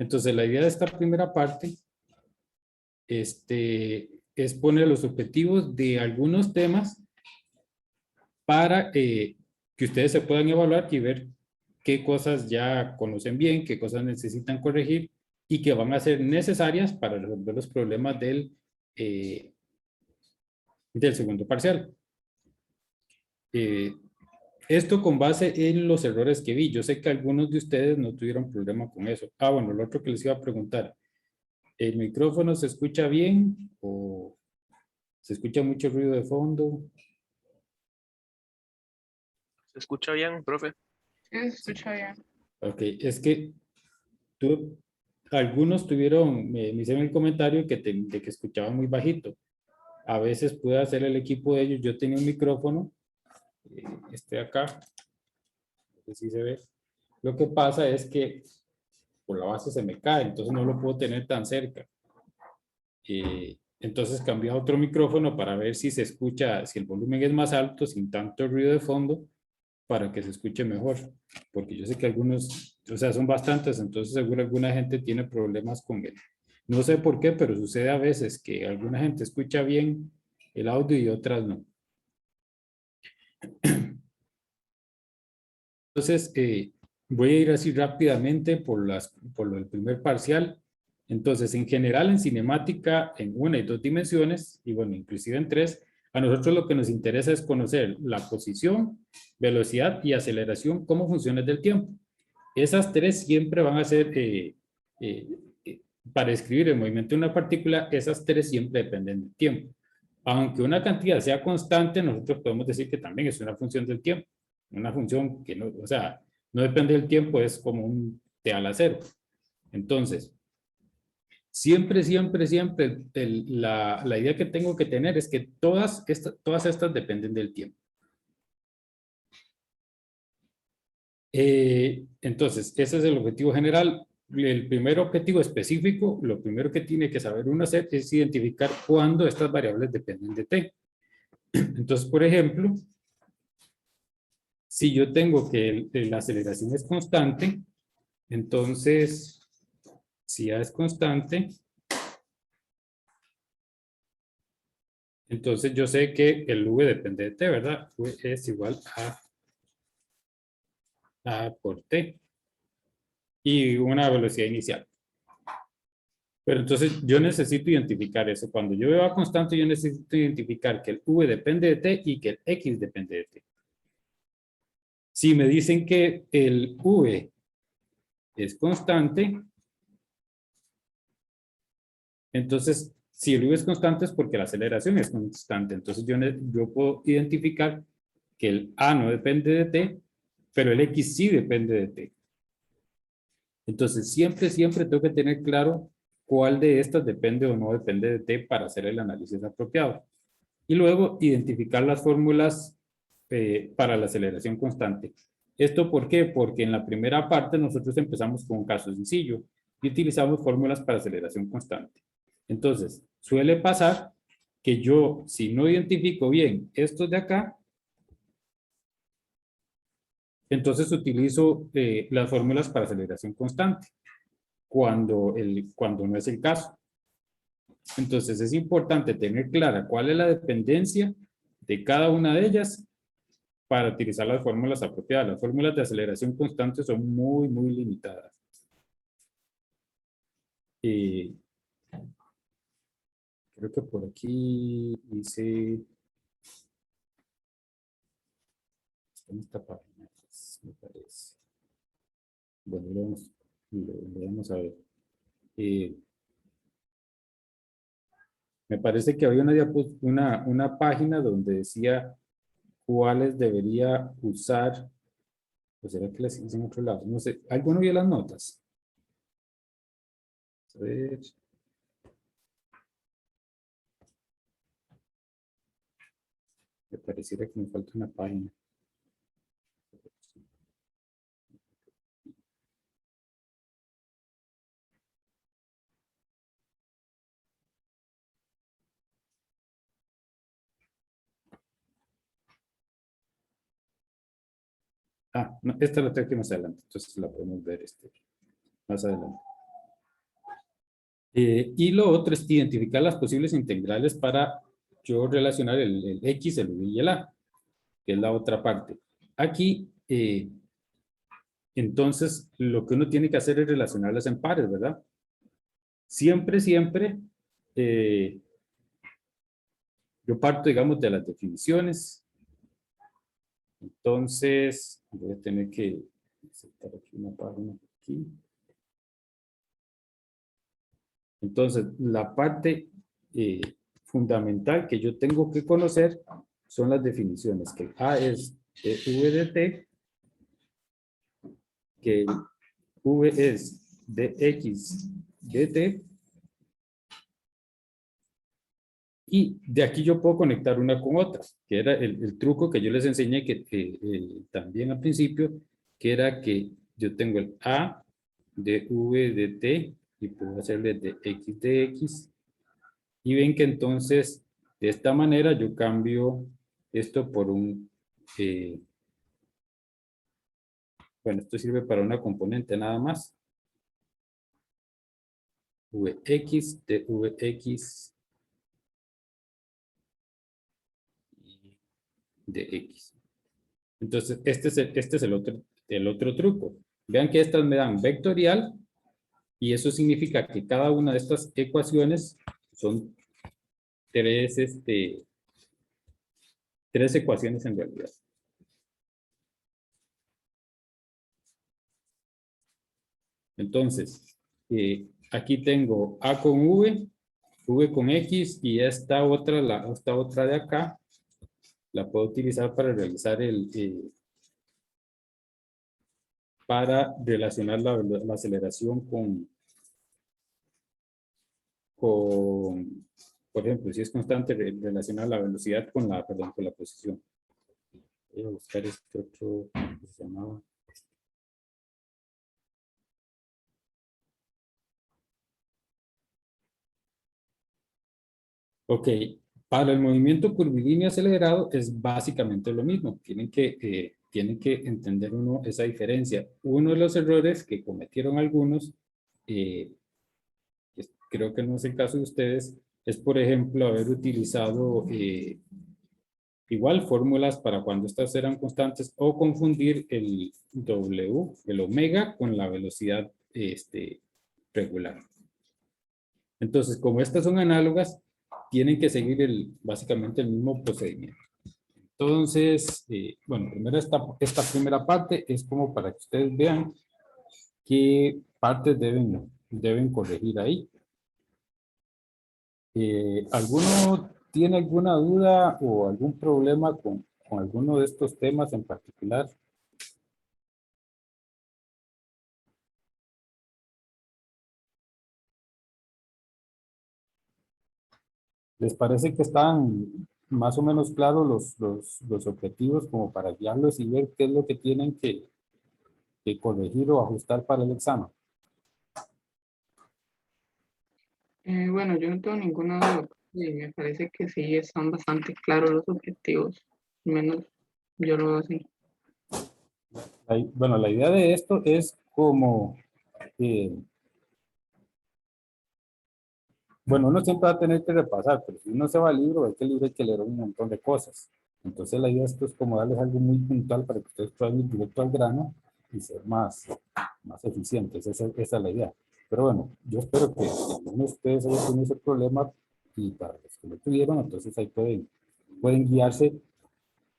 Entonces, la idea de esta primera parte es poner los objetivos de algunos temas para que ustedes se puedan evaluar y ver qué cosas ya conocen bien, qué cosas necesitan corregir y que van a ser necesarias para resolver los problemas del segundo parcial. Esto con base en los errores que vi. Yo sé que algunos de ustedes no tuvieron problema con eso. Ah, bueno, lo otro que les iba a preguntar. ¿El micrófono se escucha bien o se escucha mucho ruido de fondo? ¿Se escucha bien, profe? Sí, se escucha bien. Ok, es que algunos tuvieron, me hicieron el comentario de que escuchaban muy bajito. A veces puede hacer el equipo de ellos. Yo tenía un micrófono, acá, que sí se ve. Lo que pasa es que por la base se me cae, entonces no lo puedo tener tan cerca. Entonces cambié a otro micrófono para ver si se escucha, si el volumen es más alto, sin tanto ruido de fondo, para que se escuche mejor. Porque yo sé que algunos, o sea, son bastantes, entonces seguro alguna gente tiene problemas con él. No sé por qué, pero sucede a veces que alguna gente escucha bien el audio y otras no. Entonces, voy a ir así rápidamente por lo del primer parcial. Entonces, en general, en cinemática, en 1 y 2 dimensiones, y bueno, inclusive en 3, a nosotros lo que nos interesa es conocer la posición, velocidad y aceleración como funciones del tiempo. Esas tres siempre van a ser, para escribir el movimiento de una partícula, esas tres siempre dependen del tiempo. Aunque una cantidad sea constante, nosotros podemos decir que también es una función del tiempo. Una función que no, o sea, no depende del tiempo, es como un t a la 0. Entonces, siempre, siempre, siempre, la idea que tengo que tener es que todas estas dependen del tiempo. Entonces, ese es el objetivo general. El primer objetivo específico, lo primero que tiene que saber uno hacer es identificar cuándo estas variables dependen de t. Entonces, por ejemplo, si yo tengo que la aceleración es constante, entonces, si A es constante, entonces yo sé que el V depende de t, ¿verdad? V es igual a por t y una velocidad inicial. Pero entonces yo necesito identificar eso. Cuando yo veo a constante, yo necesito identificar que el V depende de t y que el X depende de t. Si me dicen que el V es constante, entonces si el V es constante es porque la aceleración es constante. Entonces yo puedo identificar que el A no depende de t, pero el X sí depende de t. Entonces siempre, siempre tengo que tener claro cuál de estas depende o no depende de t para hacer el análisis apropiado. Y luego identificar las fórmulas para la aceleración constante. ¿Esto por qué? Porque en la primera parte nosotros empezamos con un caso sencillo y utilizamos fórmulas para aceleración constante. Entonces, suele pasar que yo, si no identifico bien estos de acá, entonces utilizo las fórmulas para aceleración constante, cuando no es el caso. Entonces, es importante tener clara cuál es la dependencia de cada una de ellas para utilizar las fórmulas apropiadas. Las fórmulas de aceleración constante son muy, muy limitadas. Creo que por aquí hice en esta página, me parece. Bueno, lo vamos a ver. Me parece que había una página donde decía cuáles debería usar. ¿O será que las hice en otro lado? No sé. ¿Alguno vio las notas? A ver. Me pareciera que me falta una página. Ah, no, esta la tengo que más adelante, entonces la podemos ver más adelante. Y lo otro es identificar las posibles integrales para yo relacionar el X, el Y y el A, que es la otra parte. Aquí, entonces, lo que uno tiene que hacer es relacionarlas en pares, ¿verdad? Siempre, siempre, eh, yo parto, digamos, de las definiciones. Entonces, voy a tener que insertar aquí una página aquí. Entonces, la parte fundamental que yo tengo que conocer son las definiciones, que A es de V de T, que V es de X de T, y de aquí yo puedo conectar una con otra, que era el truco que yo les enseñé que también al principio, que era que yo tengo el A de V de T y puedo hacerle de X de X. Y ven que entonces, de esta manera yo cambio esto por un, bueno, esto sirve para una componente nada más. Vx de Vx y de X. Entonces, este es el otro truco. Vean que estas me dan vectorial y eso significa que cada una de estas ecuaciones son tres ecuaciones en realidad. Entonces, aquí tengo A con V, V con X y esta otra de acá la puedo utilizar para realizar para relacionar la aceleración con, por ejemplo, si es constante, relacionar la velocidad con perdón, con la posición. Voy a buscar este otro que se llamaba. Ok, para el movimiento curvilíneo acelerado es básicamente lo mismo. Tienen que entender uno esa diferencia. Uno de los errores que cometieron algunos, eh, creo que no es el caso de ustedes, es por ejemplo haber utilizado igual fórmulas para cuando estas eran constantes o confundir el W, el omega, con la velocidad regular. Entonces, como estas son análogas, tienen que seguir básicamente el mismo procedimiento. Entonces, bueno, primero esta primera parte es como para que ustedes vean qué partes deben corregir ahí. ¿Alguno tiene alguna duda o algún problema con alguno de estos temas en particular? ¿Les parece que están más o menos claros los objetivos como para guiarlos y ver qué es lo que tienen que corregir o ajustar para el examen? Bueno, yo no tengo ninguna duda. Y me parece que sí están bastante claros los objetivos. Al menos yo lo veo así. Bueno, la idea de esto es como, bueno, uno siempre va a tener que repasar, pero si uno se va al libro, ve que el libro hay que leer un montón de cosas. Entonces la idea de esto es como darles algo muy puntual para que ustedes puedan ir directo al grano y ser más eficientes. Esa es la idea. Pero bueno, yo espero que algunos de ustedes hayan tenido ese problema y para los que lo tuvieron, entonces ahí pueden guiarse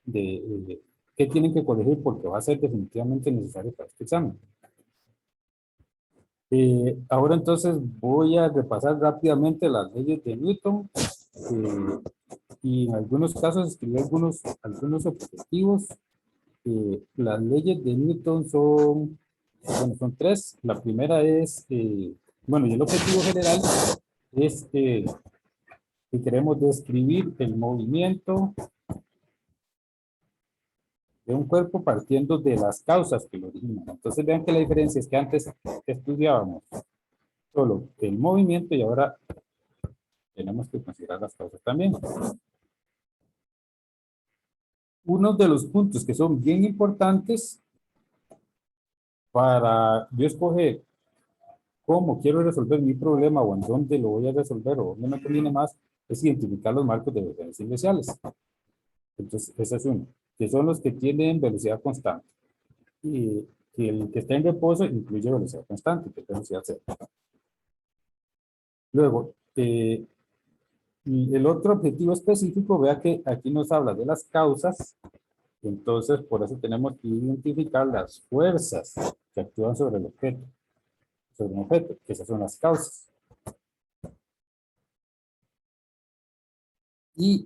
de qué tienen que corregir porque va a ser definitivamente necesario para este examen. Ahora entonces voy a repasar rápidamente las leyes de Newton y en algunos casos escribí algunos objetivos. Las leyes de Newton bueno, son tres. La primera es, bueno, y el objetivo general es que queremos describir el movimiento de un cuerpo partiendo de las causas que lo originan. Entonces vean que la diferencia es que antes estudiábamos solo el movimiento y ahora tenemos que considerar las causas también. Uno de los puntos que son bien importantes para yo escoger cómo quiero resolver mi problema o en dónde lo voy a resolver o dónde me conviene más, es identificar los marcos de referencia iniciales. Entonces, ese es uno, que son los que tienen velocidad constante. Y el que está en reposo incluye velocidad constante, que es velocidad cero. Luego, y el otro objetivo específico, vea que aquí nos habla de las causas. Entonces, por eso tenemos que identificar las fuerzas que actúan sobre el objeto, sobre un objeto, que esas son las causas. Y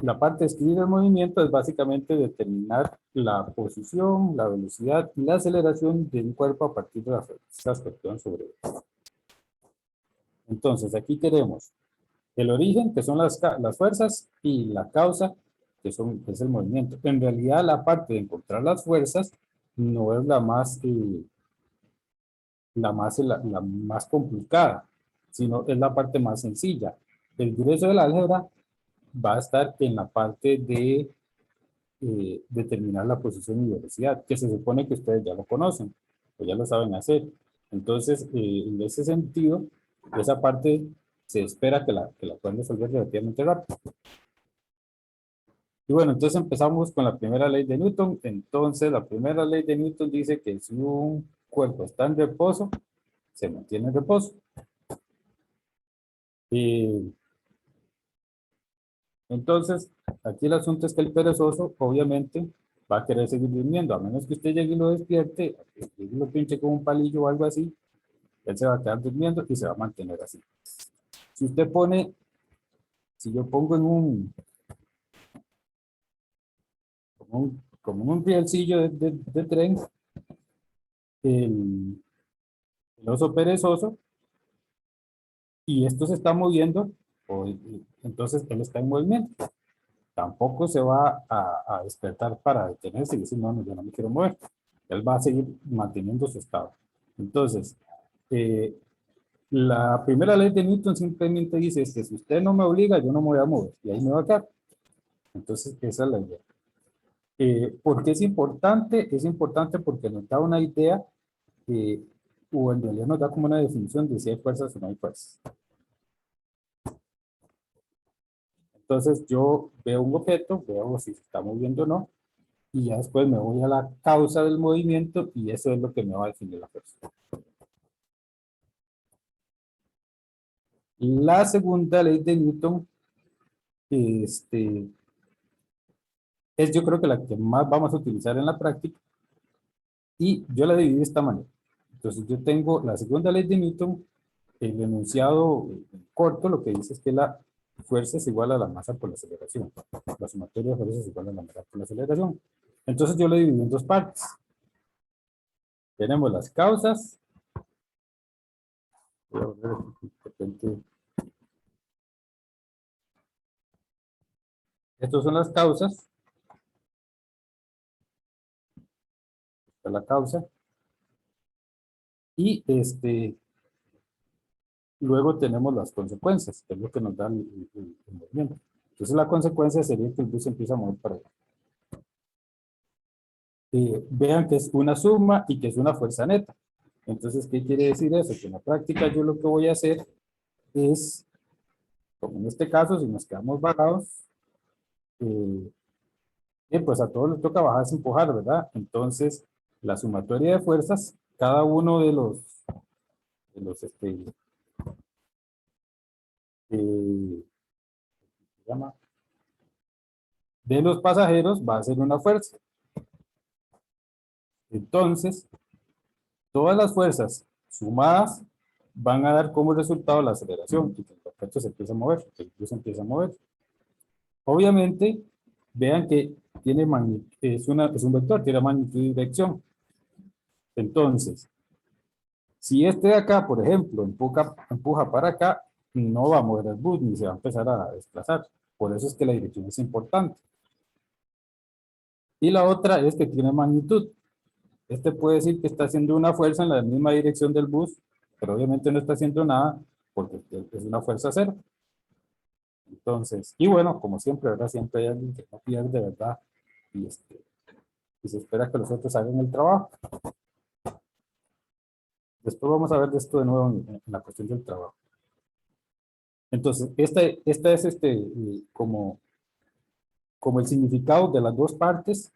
la parte de escribir el movimiento es básicamente determinar la posición, la velocidad y la aceleración de un cuerpo a partir de las fuerzas que actúan sobre él. Entonces, aquí tenemos el origen, que son las fuerzas, y la causa, que es el movimiento. En realidad, la parte de encontrar las fuerzas no es la más complicada, sino es la parte más sencilla. El grueso de la álgebra va a estar en la parte de determinar la posición y velocidad, que se supone que ustedes ya lo conocen, o ya lo saben hacer. Entonces, en ese sentido, esa parte se espera que la puedan resolver relativamente rápido. Y bueno, entonces empezamos con la primera ley de Newton. Entonces, la primera ley de Newton dice que si un cuerpo está en reposo, se mantiene en reposo. Entonces, aquí el asunto es que el perezoso, obviamente, va a querer seguir durmiendo, a menos que usted llegue y lo despierte, y lo pinche con un palillo o algo así, él se va a quedar durmiendo y se va a mantener así. Si usted pone, si yo pongo como un rielcillo de tren, el oso perezoso, y esto se está moviendo, entonces él está en movimiento. Tampoco se va a despertar para detenerse y decir, no, yo no me quiero mover. Él va a seguir manteniendo su estado. Entonces, la primera ley de Newton simplemente dice es que si usted no me obliga, yo no me voy a mover. Y ahí me va a quedar. Entonces, esa es la idea. ¿Por qué es importante? Es importante porque nos da una idea, o en realidad nos da como una definición de si hay fuerzas o no hay fuerzas. Entonces, yo veo un objeto, veo si se está moviendo o no, y ya después me voy a la causa del movimiento y eso es lo que me va a definir la fuerza. La segunda ley de Newton es yo creo que la que más vamos a utilizar en la práctica y yo la dividí de esta manera. Entonces yo tengo la segunda ley de Newton, el enunciado corto, lo que dice es que la fuerza es igual a la masa por la aceleración. La sumatoria de fuerzas es igual a la masa por la aceleración. Entonces yo lo dividí en dos partes. Tenemos las causas. Voy a volver de repente. Estas son las causas. Esta es la causa. Y luego tenemos las consecuencias, que es lo que nos da el movimiento. Entonces la consecuencia sería que el bus empieza a mover para allá. Vean que es una suma y que es una fuerza neta. Entonces, ¿qué quiere decir eso? Que en la práctica yo lo que voy a hacer es, como en este caso, si nos quedamos varados, pues a todos les toca bajar sin empujar, ¿verdad? Entonces, la sumatoria de fuerzas, cada uno de los se llama, de los pasajeros va a ser una fuerza. Entonces, todas las fuerzas sumadas van a dar como resultado la aceleración y que el objeto se empieza a mover, que el bus se empieza a mover. Obviamente, vean que tiene es un vector, tiene magnitud y dirección. Entonces, si este de acá, por ejemplo, empuja para acá, no va a mover el bus ni se va a empezar a desplazar. Por eso es que la dirección es importante. Y la otra es que tiene magnitud. Este puede decir que está haciendo una fuerza en la misma dirección del bus, pero obviamente no está haciendo nada porque es una fuerza cero. Entonces, y bueno, como siempre, ¿verdad? Siempre hay alguien que no pierde, ¿verdad? Y, y se espera que los otros hagan el trabajo. Después vamos a ver de esto de nuevo en la cuestión del trabajo. Entonces, esta es como el significado de las dos partes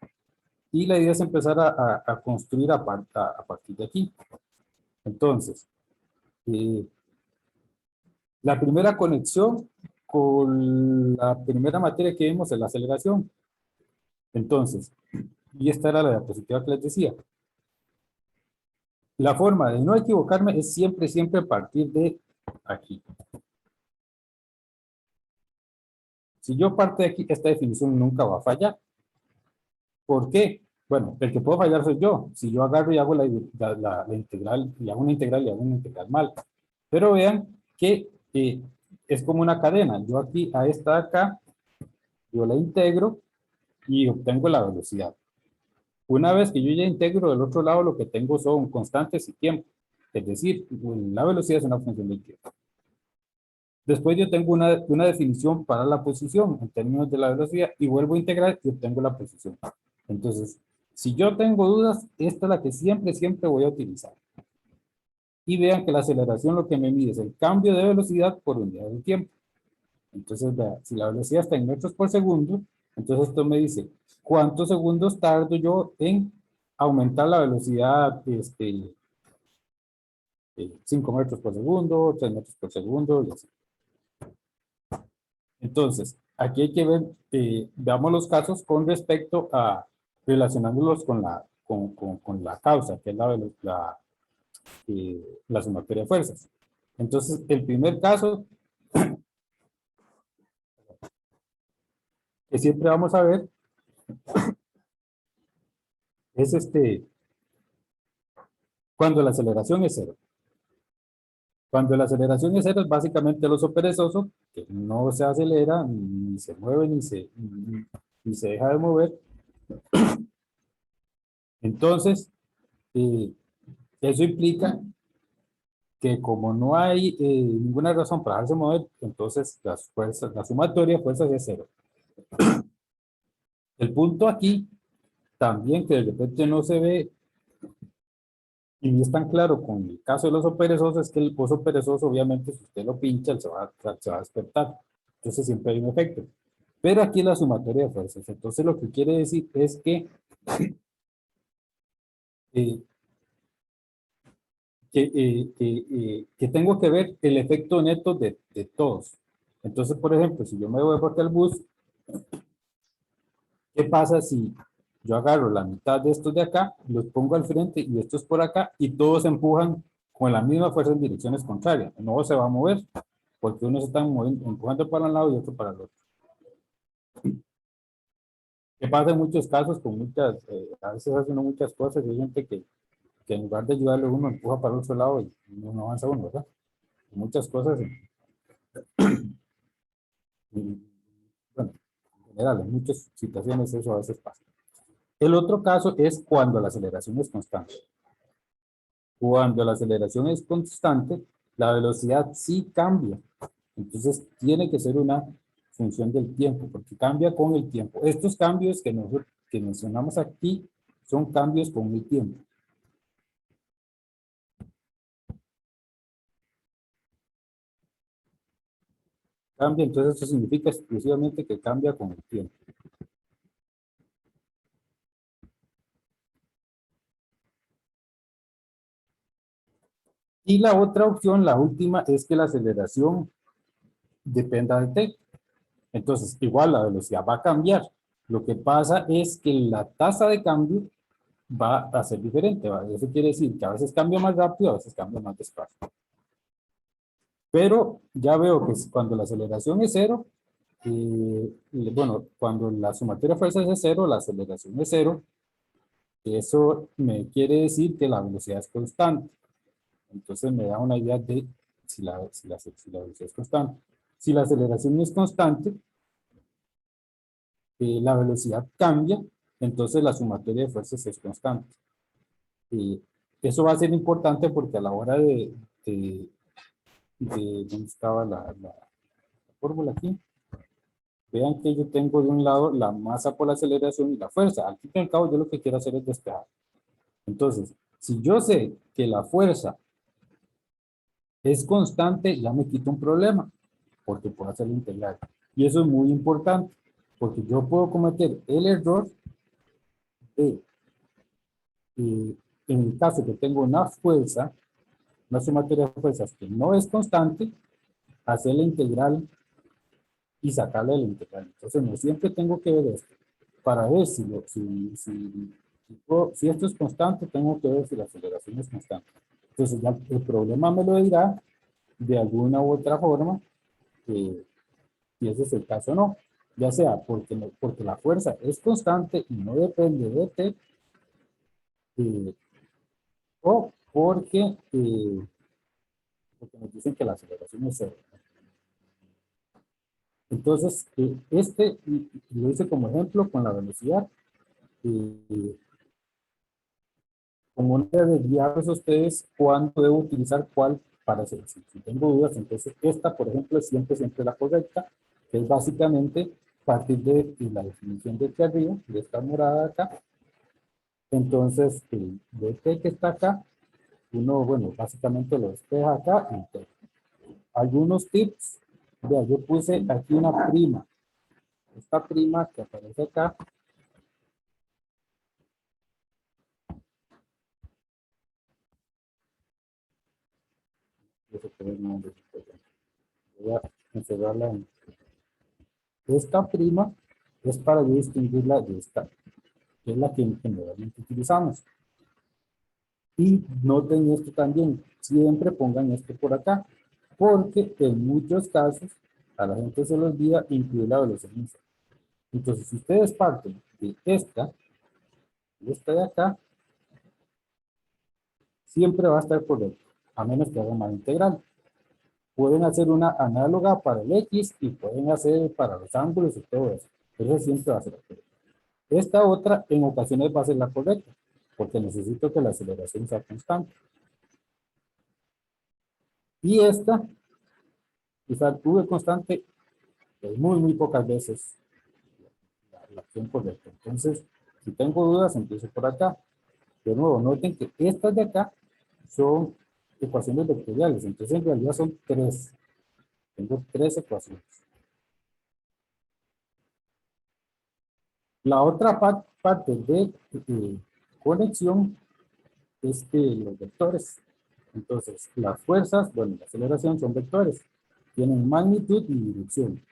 y la idea es empezar a construir a partir de aquí. Entonces, eh, la primera conexión con la primera materia que vimos es la aceleración. Entonces, y esta era la diapositiva que les decía. La forma de no equivocarme es siempre, siempre partir de aquí. Si yo parto de aquí, esta definición nunca va a fallar. ¿Por qué? Bueno, el que puedo fallar soy yo. Si yo agarro y hago la integral, y hago una integral mal. Pero vean que es como una cadena. Yo aquí a esta de acá, yo la integro y obtengo la velocidad. Una vez que yo ya integro del otro lado, lo que tengo son constantes y tiempo. Es decir, la velocidad es una función del tiempo. Después yo tengo una definición para la posición en términos de la velocidad y vuelvo a integrar y obtengo la posición. Entonces, si yo tengo dudas, esta es la que siempre, siempre voy a utilizar. Y vean que la aceleración lo que me mide es el cambio de velocidad por unidad de tiempo. Entonces, vean, si la velocidad está en metros por segundo, entonces esto me dice cuántos segundos tardo yo en aumentar la velocidad 5 metros por segundo, 3 metros por segundo y así. Entonces, aquí hay que ver, veamos los casos con respecto a relacionándolos con la causa, que es la sumatoria de fuerzas. Entonces, el primer caso que siempre vamos a ver es cuando la aceleración es cero. Cuando la aceleración es cero es básicamente el oso perezoso, que no se acelera, ni se mueve, ni se deja de mover. Entonces, eso implica que como no hay ninguna razón para dejarse mover, entonces la sumatoria de fuerzas es cero. El punto aquí, también que de repente no se ve y ni es tan claro con el caso del oso perezoso, es que el oso perezoso, obviamente, si usted lo pincha, él se va a despertar. Entonces siempre hay un efecto. Pero aquí es la sumatoria de fuerzas. Entonces lo que quiere decir es eh, que tengo que ver el efecto neto de todos. Entonces, por ejemplo, si yo me voy por el bus, ¿qué pasa si yo agarro la mitad de estos de acá, los pongo al frente y estos por acá y todos empujan con la misma fuerza en direcciones contrarias? No se va a mover porque uno se está empujando para un lado y otro para el otro. ¿Qué pasa en muchos casos con a veces hacen muchas cosas y hay gente que en lugar de ayudarle uno empuja para el otro lado y no avanza uno, ¿verdad? Muchas cosas. Bueno, en general, en muchas situaciones eso a veces pasa. El otro caso es cuando la aceleración es constante. Cuando la aceleración es constante, la velocidad sí cambia. Entonces, tiene que ser una función del tiempo, porque cambia con el tiempo. Estos cambios que mencionamos aquí son cambios con el tiempo. Cambia, entonces esto significa exclusivamente que cambia con el tiempo. Y la otra opción, la última, es que la aceleración dependa de t. Entonces, igual la velocidad va a cambiar. Lo que pasa es que la tasa de cambio va a ser diferente. ¿Va? Eso quiere decir que a veces cambia más rápido, a veces cambia más despacio. Pero ya veo que cuando la aceleración es cero, bueno, cuando la sumatoria de fuerzas es cero, la aceleración es cero. Eso me quiere decir que la velocidad es constante. Entonces me da una idea de si la velocidad es constante. Si la aceleración es constante, la velocidad cambia, entonces la sumatoria de fuerzas es constante. Eso va a ser importante porque a la hora ¿dónde estaba la fórmula aquí? Vean que yo tengo de un lado la masa por la aceleración y la fuerza. Al fin y al cabo yo lo que quiero hacer es despejar. Entonces, si yo sé que la fuerza es constante, ya me quito un problema, porque puedo hacer la integral. Y eso es muy importante, porque yo puedo cometer el error de, en el caso que tengo una fuerza, una sumatoria de fuerzas que no es constante, hacer la integral y sacarle la integral. Entonces, no siempre tengo que ver esto. Para ver si esto es constante, tengo que ver si la aceleración es constante. Entonces, ya el problema me lo dirá de alguna u otra forma, si ese es el caso o no. Ya sea porque la fuerza es constante y no depende de T, eh, o porque nos dicen que la aceleración es cero. Entonces, lo hice como ejemplo con la velocidad. Como una de guiarlos a ustedes cuándo debo utilizar cuál para hacer. Si tengo dudas, entonces esta, por ejemplo, es siempre la correcta, que es básicamente partir de la definición de aquí arriba, de esta morada de acá. Entonces, el dt que está acá, uno, bueno, básicamente lo despeja acá y todo. Algunos tips, vea, yo puse aquí una prima. Esta prima que aparece acá, voy a encerrarla en esta prima, es para yo distinguirla de esta, que es la que generalmente utilizamos. Y noten esto también, siempre pongan esto por acá, porque en muchos casos a la gente se les olvida incluir la velocidad inicial. Entonces, si ustedes parten de esta de acá, siempre va a estar correcto, a menos que hagan mal integral. Pueden hacer una análoga para el X y pueden hacer para los ángulos y todo eso. Pero eso siempre va a ser correcto. Esta otra en ocasiones va a ser la correcta, porque necesito que la aceleración sea constante. Y esta, usar V constante, es muy pocas veces la acción correcta. Entonces, si tengo dudas, empiezo por acá. De nuevo, noten que estas de acá son ecuaciones vectoriales. Entonces, en realidad son tres. Tengo tres ecuaciones. La otra parte de conexión es que los vectores. Entonces, las fuerzas, bueno, la aceleración son vectores. Tienen magnitud y dirección.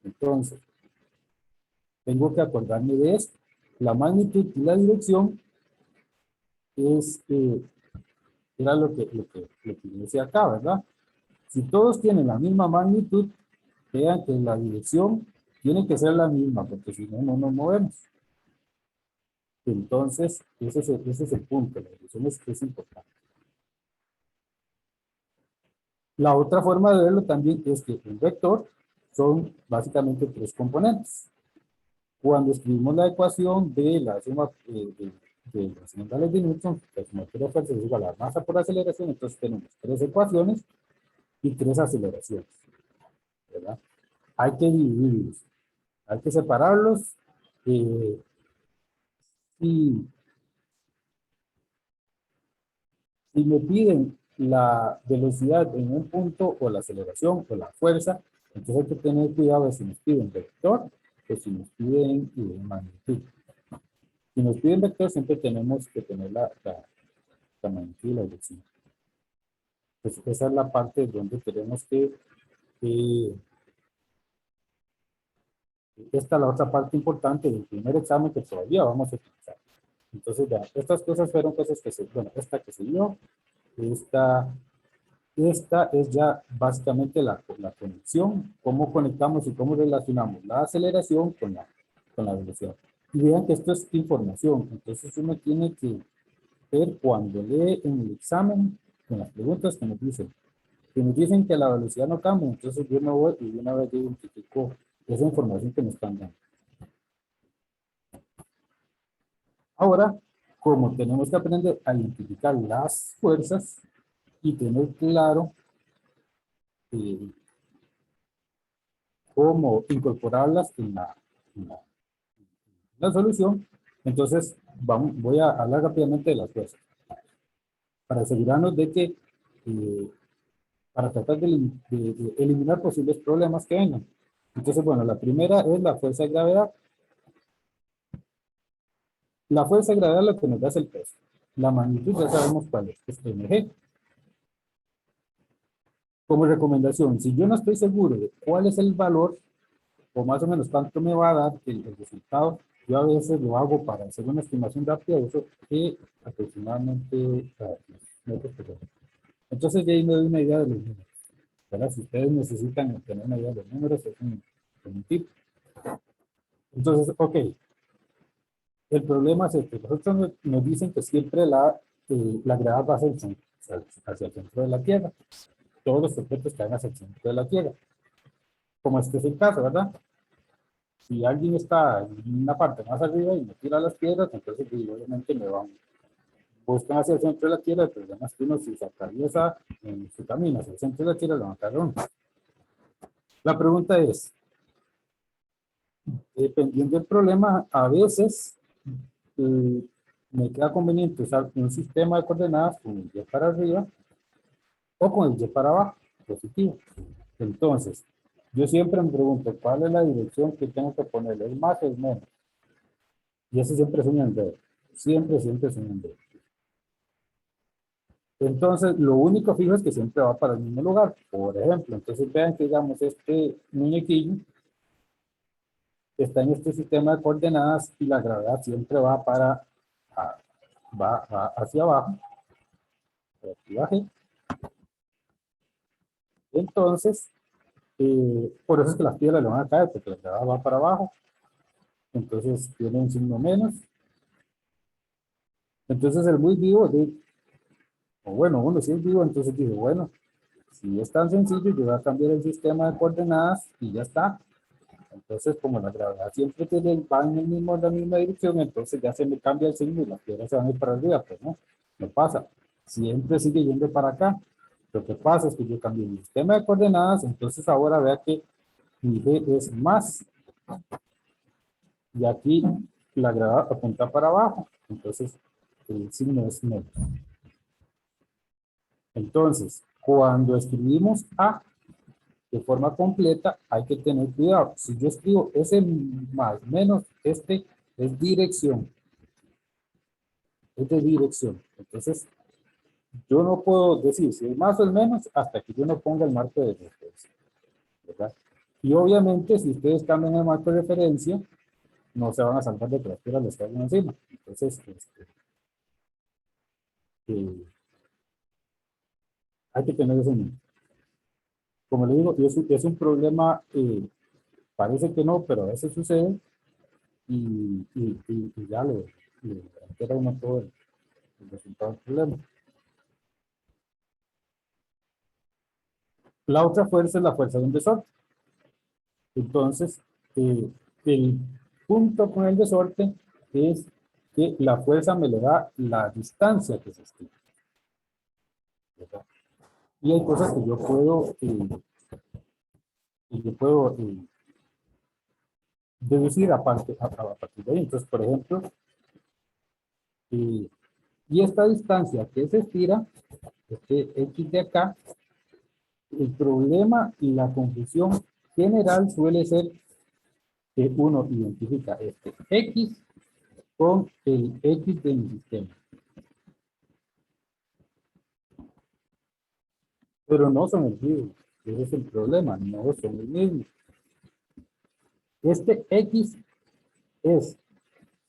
Entonces, tengo que acordarme de esto. La magnitud y la dirección es, era lo que yo decía acá, ¿verdad? Si todos tienen la misma magnitud, vean que la dirección tiene que ser la misma, porque si no, no nos movemos. Entonces, ese es el punto, la dirección es importante. La otra forma de verlo también es que un vector son básicamente tres componentes. Cuando escribimos la ecuación de la suma de las señales de Newton, la sumatoria de fuerzas es igual a la masa por aceleración, entonces tenemos tres ecuaciones y tres aceleraciones, ¿verdad? Hay que dividirlos, hay que separarlos. Y si me piden la velocidad en un punto o la aceleración o la fuerza, entonces hay que tener cuidado de si nos piden vector o si nos piden magnitud. Si nos piden vector, siempre tenemos que tener la magnitud y la dirección. Pues esa es la parte donde tenemos que esta es la otra parte importante del primer examen que todavía vamos a utilizar. Entonces, vean, estas cosas fueron cosas que se, bueno, esta que se dio, esta es ya básicamente la conexión, cómo conectamos y cómo relacionamos la aceleración con la velocidad. Y vean que esto es información, entonces uno tiene que ver cuando lee en el examen, en las preguntas que nos dicen que la velocidad no cambia, entonces yo me voy y de una vez yo identifico esa información que me están dando. Ahora, como tenemos que aprender a identificar las fuerzas y tener claro cómo incorporarlas en la solución, entonces voy a hablar rápidamente de las fuerzas para asegurarnos de que para tratar de eliminar posibles problemas que vengan. Entonces, bueno, la primera es la fuerza de gravedad. La fuerza de gravedad lo que nos da es el peso. La magnitud ya sabemos cuál es mg. Como recomendación, si yo no estoy seguro de cuál es el valor, o más o menos cuánto me va a dar el resultado, yo a veces lo hago para hacer una estimación rápida, uso que aproximadamente metros por segundo. Entonces de ahí me doy una idea de los números, ¿verdad? Si ustedes necesitan tener una idea de los números, es un tip. Entonces, ok, el problema es que nosotros nos dicen que siempre la gravedad va hacia el centro de la Tierra. Todos los objetos caen hacia el centro de la Tierra. Como este es el caso, ¿verdad? Si alguien está en una parte más arriba y me tira las piedras, entonces obviamente me van, buscan hacia el centro de la Tierra, pero además que uno si se atraviesa en su camino hacia el centro de la Tierra, lo van a caer uno. La pregunta es, dependiendo del problema, a veces me queda conveniente usar un sistema de coordenadas con el Y para arriba o con el Y para abajo, positivo. Entonces, yo siempre me pregunto, ¿cuál es la dirección que tengo que ponerle? ¿Es más o es menos? Y eso siempre es un enredo. Siempre es un enredo. Entonces, lo único fijo es que siempre va para el mismo lugar. Por ejemplo, entonces vean que, digamos, este muñequillo está en este sistema de coordenadas y la gravedad siempre va va hacia abajo. Aquí bajé. Entonces, por eso es que las piedras le van a caer, porque la gravedad va para abajo. Entonces, tiene un signo menos. Entonces, el muy vivo, o bueno, uno si es vivo, entonces dice, bueno, si es tan sencillo, yo voy a cambiar el sistema de coordenadas y ya está. Entonces, como la gravedad siempre va en la misma dirección, entonces ya se me cambia el signo y las piedras se van a ir para arriba, pues no, no pasa. Siempre sigue yendo para acá. Lo que pasa es que yo cambié mi sistema de coordenadas, entonces ahora vea que mi B es más. Y aquí la gravedad apunta para abajo, entonces el signo es menos. Entonces, cuando escribimos A de forma completa, hay que tener cuidado. Si yo escribo S más menos, este es dirección. Es de dirección. Entonces, yo no puedo decir si es más o es menos hasta que yo no ponga el marco de referencia, ¿verdad? Y obviamente, si ustedes cambian el marco de referencia, no se van a salvar de que las piedras les caigan encima. Entonces, hay que tener eso en mente. Como le digo, es un problema, parece que no, pero a veces sucede y ya le altera uno todo el resultado del problema. La otra fuerza es la fuerza de un resorte. Entonces, el punto con el resorte es que la fuerza me le da la distancia que se estima, ¿verdad? Y hay cosas que yo puedo deducir a partir de ahí. Entonces, por ejemplo, y esta distancia que se estira, este X de acá, el problema y la confusión general suele ser que uno identifica este X con el X de mi sistema. Pero no son el mismo. Ese es el problema, no son el mismo. Este X es,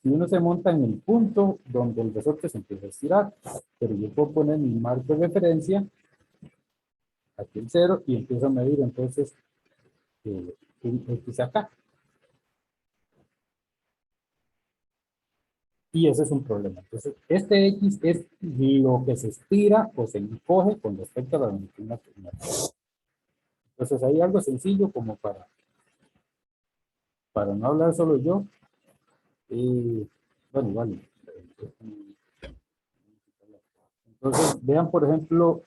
si uno se monta en el punto donde el resorte se empieza a estirar, pero yo puedo poner mi marco de referencia, aquí el 0, y empiezo a medir entonces el X acá. Y ese es un problema. Entonces, este X es lo que se estira o se encoge con respecto a la longitud natural. Entonces, hay algo sencillo como para no hablar solo yo. Bueno, vale. Entonces, vean, por ejemplo,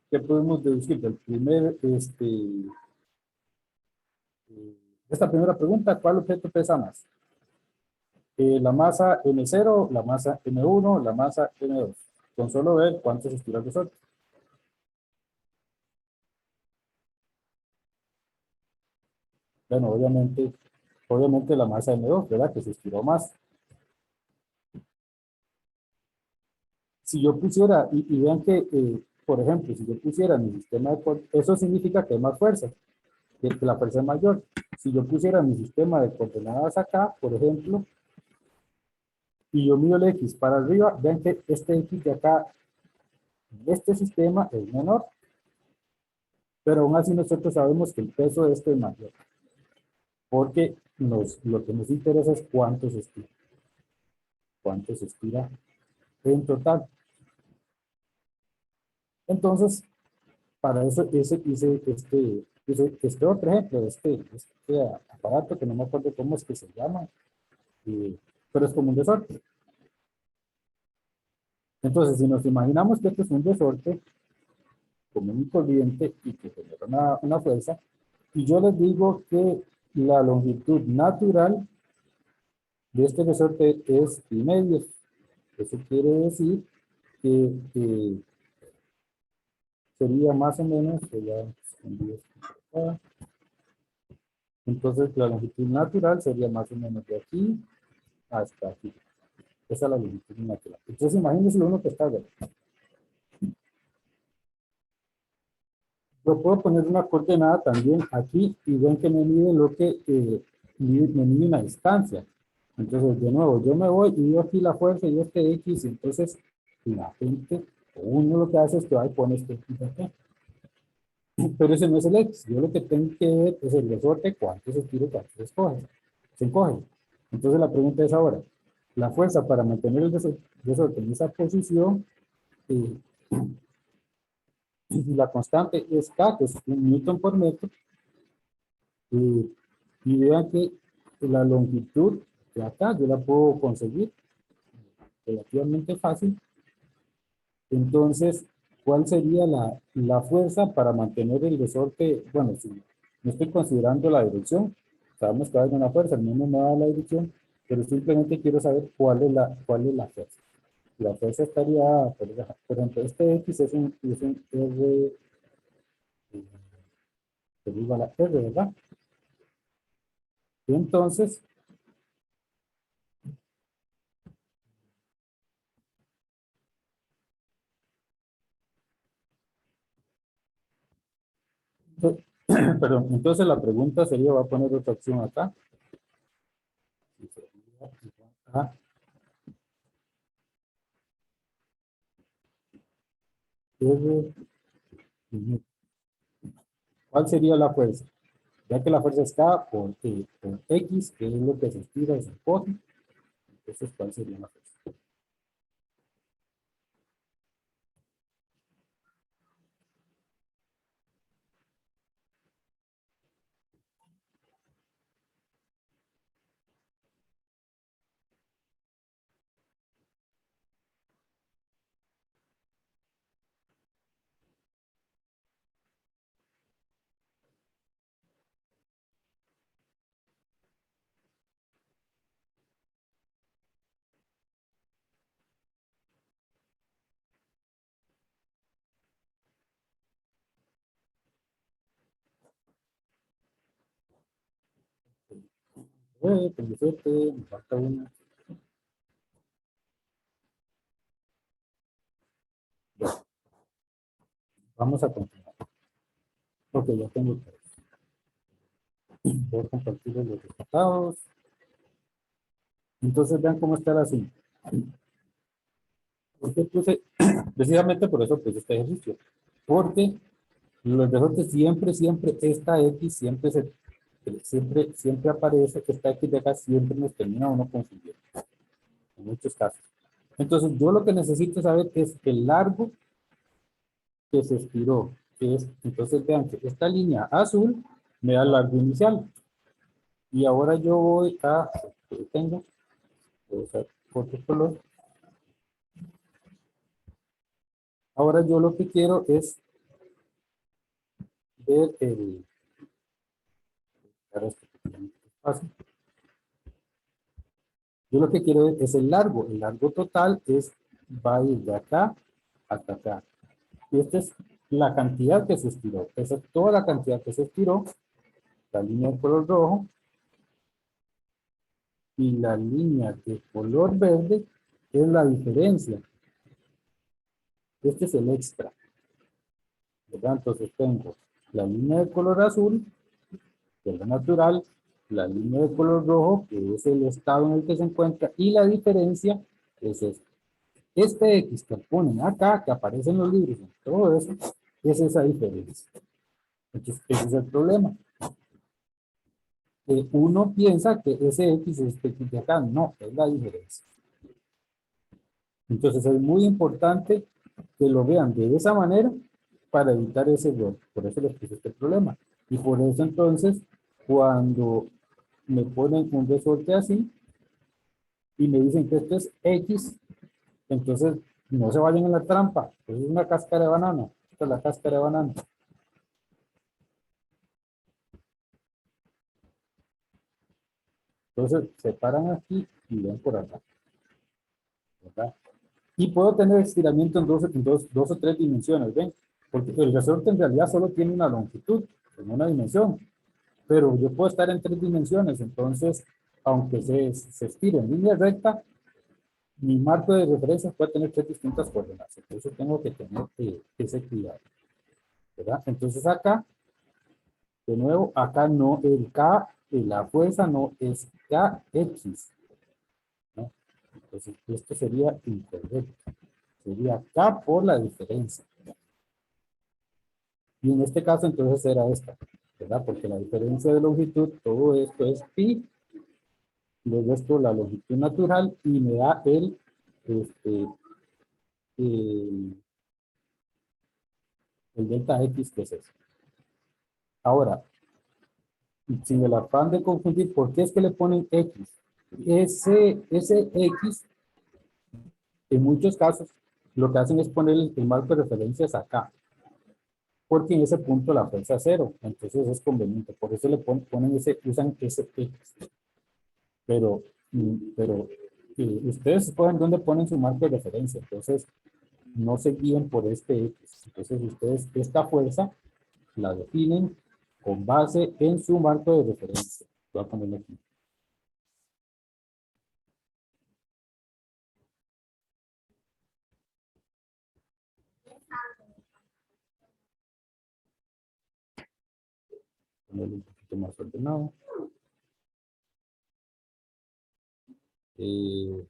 qué podemos deducir del primer, esta primera pregunta, ¿cuál objeto pesa más? La masa M0, la masa M1, la masa M2. Con solo ver cuánto se estira el resorte. Bueno, obviamente la masa M2, ¿verdad? Que se estiró más. Si yo pusiera, y vean que, por ejemplo, si yo pusiera mi sistema eso significa que hay más fuerza, que la fuerza es mayor. Si yo pusiera mi sistema de coordenadas acá, por ejemplo, y yo mido el X para arriba, vean que este X de acá, este sistema es menor, pero aún así nosotros sabemos que el peso de este es mayor, porque lo que nos interesa es cuánto se estira en total. Entonces, para eso hice este otro ejemplo, este aparato que no me acuerdo cómo es que se llama, pero es como un resorte. Entonces, si nos imaginamos que este es un resorte común y corriente y que genera una fuerza, y yo les digo que la longitud natural de este resorte es pi medios. Eso quiere decir que sería más o menos, entonces la longitud natural sería más o menos de aquí hasta aquí. Esa es la longitud natural. Entonces imagínense uno que está de yo puedo poner una coordenada también aquí y ven que me mide lo que me mide una distancia. Entonces, de nuevo, yo me voy y yo aquí la fuerza y este X, y entonces la gente, uno lo que hace es que va y pone este X aquí. Pero ese no es el X. Yo lo que tengo que ver es el resorte, cuánto se tira, cuánto se encoge. Entonces la pregunta es ahora, la fuerza para mantener el resorte en esa posición, eh, y la constante es K, que es un newton por metro, y vean que la longitud de acá yo la puedo conseguir relativamente fácil. Entonces, ¿cuál sería la fuerza para mantener el resorte? Bueno, si no estoy considerando la dirección, sabemos que hay una fuerza, no me da la dirección, pero simplemente quiero saber cuál es la fuerza. La fuerza estaría, por ejemplo, este X es un R, que digo la R, ¿verdad? Y entonces, perdón, entonces la pregunta sería, voy a poner otra opción acá. Y sería igual a R, ¿cuál sería la fuerza? Ya que la fuerza está por X, que es lo que se estira y se encoge, entonces ¿cuál sería la fuerza? Tengo suerte, me falta una. Bueno, vamos a continuar. Ok, ya tengo tres. Voy a compartir los resultados. Entonces vean cómo está la cinta. Porque puse, precisamente por eso puse este ejercicio. Porque los resortes siempre, esta X siempre aparece, esta X de acá siempre nos termina uno confundiendo, en muchos casos. Entonces, yo lo que necesito saber es el largo que se estiró. Entonces, vean que esta línea azul me da el largo inicial. Y ahora yo voy a, voy a usar otro color. Ahora yo lo que quiero es ver yo lo que quiero es el largo. El largo total va a ir de acá hasta acá. Y esta es la cantidad que se estiró. Esa es toda la cantidad que se estiró. la línea de color rojo, y la línea de color verde es la diferencia. Este es el extra, ¿verdad? Entonces tengo la línea de color azul, que es la natural, la línea de color rojo, que es el estado en el que se encuentra, y la diferencia es esta. Este X que ponen acá, que aparece en los libros, en todo eso, es esa diferencia. Entonces, ese es el problema. Uno piensa que ese X es este X de acá, no, es la diferencia. Entonces, es muy importante que lo vean de esa manera para evitar ese error. Por eso les puse este problema. Y por eso, entonces, cuando me ponen un resorte así y me dicen que esto es X, entonces no se vayan en la trampa. Es una cáscara de banana. Esta es la cáscara de banana. Entonces se paran aquí y ven por acá, ¿verdad? Y puedo tener estiramiento en dos o tres dimensiones, ¿ven? Porque el resorte en realidad solo tiene una longitud, en una dimensión, pero yo puedo estar en tres dimensiones, entonces, aunque se estire en línea recta, mi marco de referencia puede tener tres distintas coordenadas, entonces tengo que tener ese cuidado, ¿verdad? Entonces acá, de nuevo, acá no, el K, la fuerza no es KX, ¿no? Entonces, esto sería incorrecto. Sería K por la diferencia. Y en este caso, entonces, era esta, ¿verdad? Porque la diferencia de longitud, todo esto es pi, luego esto la longitud natural, y me da este, el, el delta X, que es eso. Ahora, sin el afán de confundir, ¿por qué es que le ponen X? Ese X, en muchos casos, lo que hacen es poner el marco de referencias acá, porque en ese punto la fuerza es cero, entonces es conveniente, por eso le ponen usan ese X. Pero ustedes escogen dónde ponen su marco de referencia, entonces no se guíen por este X. Entonces ustedes esta fuerza la definen con base en su marco de referencia. Voy a ponerlo aquí. Ponerlo un poquito más ordenado. Eh,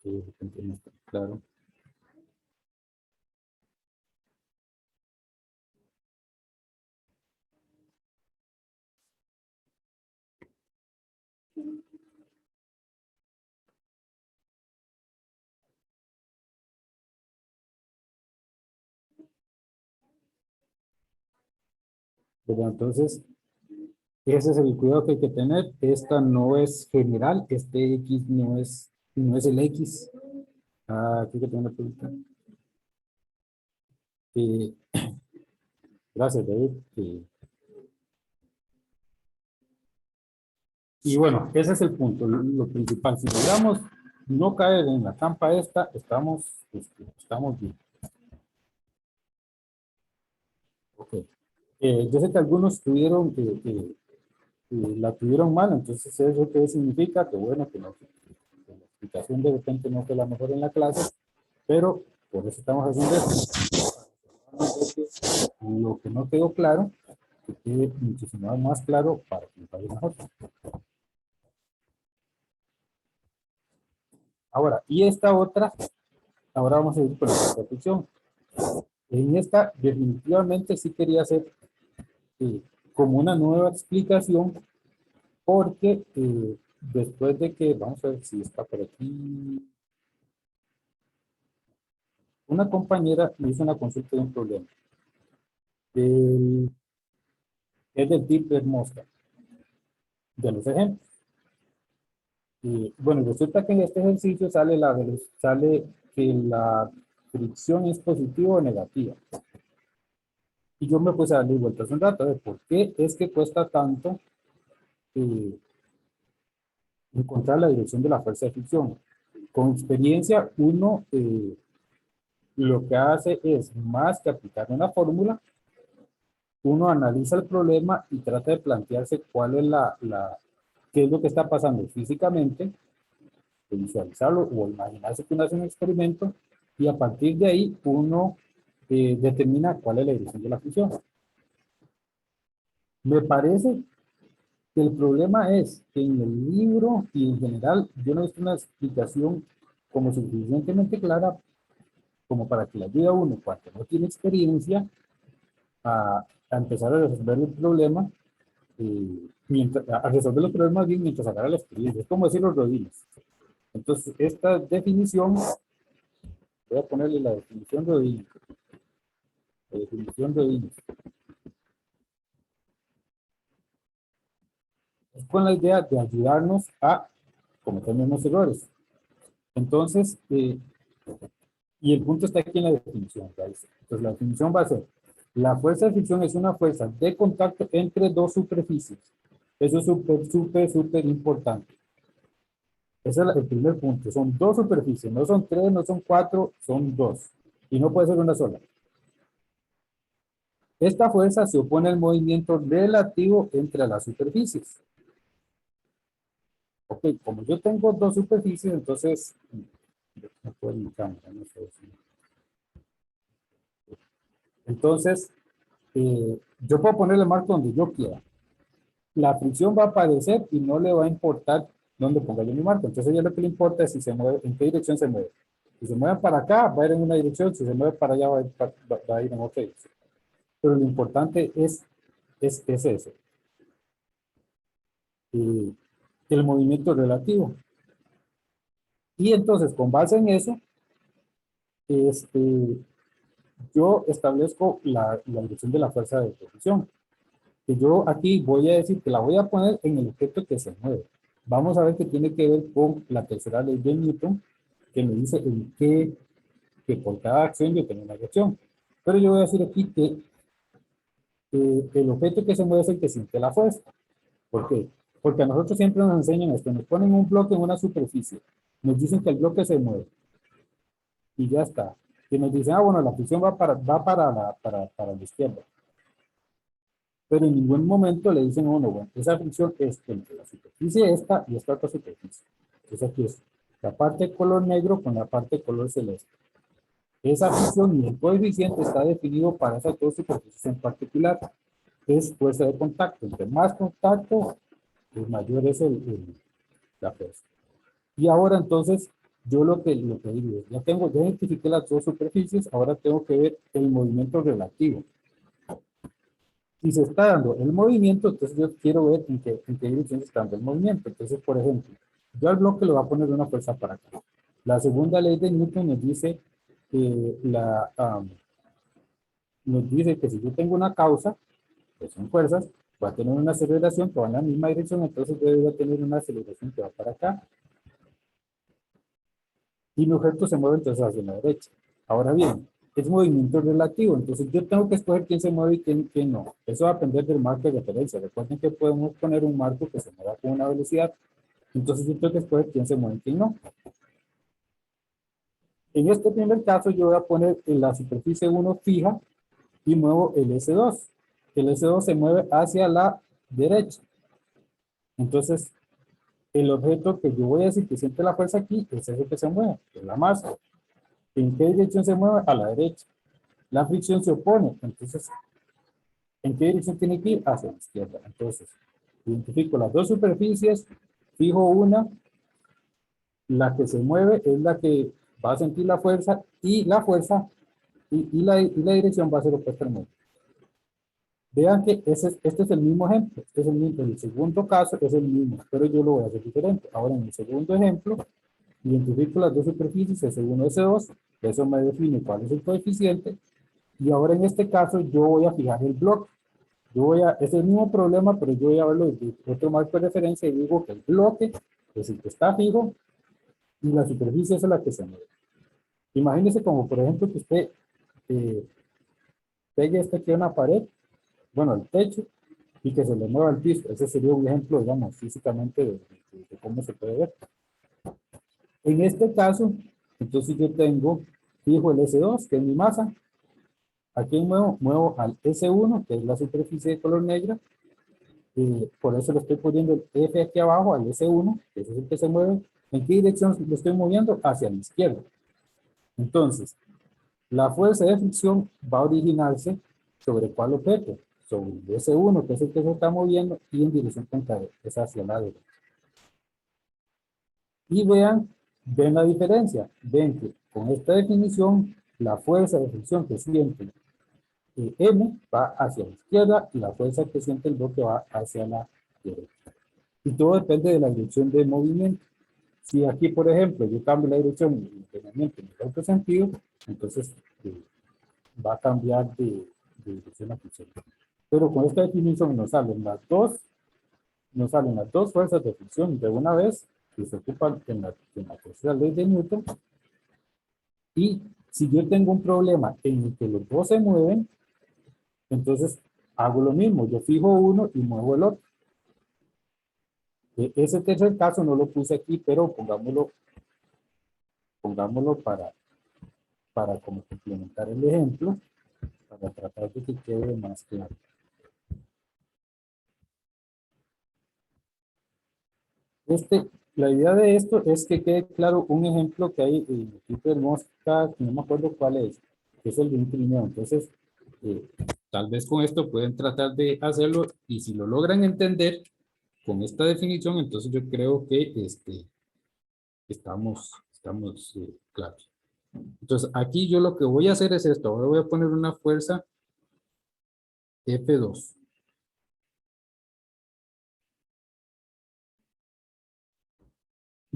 de repente no está claro. Pero entonces, ese es el cuidado que hay que tener. Esta no es general, este X no es el X. Ah, aquí que tengo una pregunta. Eh, gracias, David. Y bueno, ese es el punto, lo principal. Si logramos no caer en la trampa esta, estamos bien. Ok. Yo sé que algunos la tuvieron mal, entonces eso qué significa que bueno, que la explicación de repente no fue la mejor en la clase, pero por eso estamos haciendo esto. Lo que no quedó claro, que quede muchísimo más claro para que nos vaya mejor. Ahora, y esta otra, ahora vamos a ir con la repetición. En esta definitivamente sí quería hacer como una nueva explicación porque después de que, vamos a ver si está por aquí, una compañera me hizo una consulta de un problema. Es del tipo de mosca, de los ejemplos. Y bueno, resulta que en este ejercicio sale que la fricción es positiva o negativa. Y yo me puse a darle vueltas un rato, a ver, ¿por qué es que cuesta tanto encontrar la dirección de la fuerza de fricción? Con experiencia, uno lo que hace es, más que aplicar una fórmula, uno analiza el problema y trata de plantearse cuál es qué es lo que está pasando físicamente, de visualizarlo o imaginarse que uno hace un experimento, y a partir de ahí uno determina cuál es la dirección de la fricción. Me parece que el problema es que en el libro y en general yo no he visto una explicación como suficientemente clara como para que le ayude a uno cuando no tiene experiencia a empezar a resolver el problema, a resolver los problemas bien mientras agarra la experiencia. Es como decir los rodillos. Entonces, esta definición, voy a ponerle la definición rodillo. La definición rodillo. Es con la idea de ayudarnos a cometer menos errores. Entonces, y el punto está aquí en la definición. Entonces, la definición va a ser: la fuerza de fricción es una fuerza de contacto entre dos superficies. Eso es súper importante. Ese es el primer punto. Son dos superficies. No son tres, no son cuatro, son dos. Y no puede ser una sola. Esta fuerza se opone al movimiento relativo entre las superficies. Ok, como yo tengo dos superficies, entonces... No puedo mi cámara, no sé si... Entonces, yo puedo poner el marco donde yo quiera. La fricción va a aparecer y no le va a importar dónde ponga yo mi marco. Entonces, ya lo que le importa es si se mueve, en qué dirección se mueve. Si se mueve para acá, va a ir en una dirección. Si se mueve para allá, va a ir en otra dirección. Pero lo importante es ese. El movimiento relativo. Y entonces, con base en eso, yo establezco la dirección de la fuerza de fricción. Que yo aquí voy a decir que la voy a poner en el objeto que se mueve. Vamos a ver que tiene que ver con la tercera ley de Newton, que me dice que por cada acción yo tengo una reacción. Pero yo voy a decir aquí que el objeto que se mueve es el que siente la fuerza. ¿Por qué? Porque a nosotros siempre nos enseñan esto. Nos ponen un bloque en una superficie. Nos dicen que el bloque se mueve. Y ya está. Y nos dicen, bueno, la fricción va para la izquierda. Pero en ningún momento le dicen a uno, bueno, esa fricción es entre la superficie esta y esta otra superficie. Entonces aquí es la parte de color negro con la parte de color celeste. Esa fricción y el coeficiente está definido para esas dos superficies en particular. Es fuerza de contacto. Entre más contacto, mayor es la fuerza. Y ahora entonces, yo lo que digo es, ya identifiqué las dos superficies, ahora tengo que ver el movimiento relativo. Si se está dando el movimiento, entonces yo quiero ver en qué dirección se está dando el movimiento. Entonces, por ejemplo, yo al bloque le voy a poner una fuerza para acá. La segunda ley de Newton nos dice que si yo tengo una causa, que son fuerzas, va a tener una aceleración que va en la misma dirección, entonces yo debería tener una aceleración que va para acá. Y mi objeto se mueve entonces hacia la derecha. Ahora bien, es movimiento relativo, entonces yo tengo que escoger quién se mueve y quién no. Eso va a depender del marco de referencia. Recuerden que podemos poner un marco que se mueva con una velocidad, entonces yo tengo que escoger quién se mueve y quién no. En este primer caso yo voy a poner en la superficie 1 fija y muevo el S2. El S2 se mueve hacia la derecha. Entonces, el objeto que yo voy a decir que siente la fuerza aquí es ese que se mueve, es la masa. ¿En qué dirección se mueve? A la derecha. La fricción se opone, entonces, ¿en qué dirección tiene que ir? Hacia la izquierda. Entonces, identifico las dos superficies, fijo una, la que se mueve es la que va a sentir la fuerza, y la fuerza y la dirección va a ser opuesta al movimiento. Vean que este es el mismo ejemplo, este es el mismo, en el segundo caso es el mismo, pero yo lo voy a hacer diferente. Ahora en el segundo ejemplo, identifico las dos superficies, S1, S2, eso me define cuál es el coeficiente, y ahora en este caso yo voy a fijar el bloque. Es el mismo problema, pero yo voy a verlo desde otro marco de referencia y digo que el bloque es el que está fijo y la superficie es la que se mueve. Imagínese como por ejemplo que usted pegue aquí a una pared, bueno, al techo, y que se le mueva el piso. Ese sería un ejemplo, digamos, físicamente de cómo se puede ver. En este caso, entonces yo tengo fijo el S2, que es mi masa. ¿A quién muevo? Muevo al S1, que es la superficie de color negra. Por eso le estoy poniendo el F aquí abajo, al S1, que ese es el que se mueve. ¿En qué dirección lo estoy moviendo? Hacia la izquierda. Entonces, la fuerza de fricción va a originarse ¿sobre cuál objeto? Sobre el S1, que es el que se está moviendo, y en dirección contraria, es hacia la derecha. Y ven la diferencia. Ven que con esta definición, la fuerza de fricción que siente M va hacia la izquierda y la fuerza que siente el bloque va hacia la derecha. Y todo depende de la dirección de movimiento. Si aquí, por ejemplo, yo cambio la dirección de movimiento en el otro sentido, entonces va a cambiar de dirección la fricción. Pero con esta definición nos salen las dos fuerzas de fricción de una vez que se ocupan en la tercera ley de Newton. Y si yo tengo un problema en el que los dos se mueven, entonces hago lo mismo, yo fijo uno y muevo el otro. Ese tercer caso no lo puse aquí, pero pongámoslo para como complementar el ejemplo, para tratar de que quede más claro. La idea de esto es que quede claro un ejemplo que hay en el tipo de mosca, que no me acuerdo cuál es, que es el de un trineo. Entonces, tal vez con esto pueden tratar de hacerlo, y si lo logran entender con esta definición, entonces yo creo que estamos claros. Entonces, aquí yo lo que voy a hacer es esto. Ahora voy a poner una fuerza F2.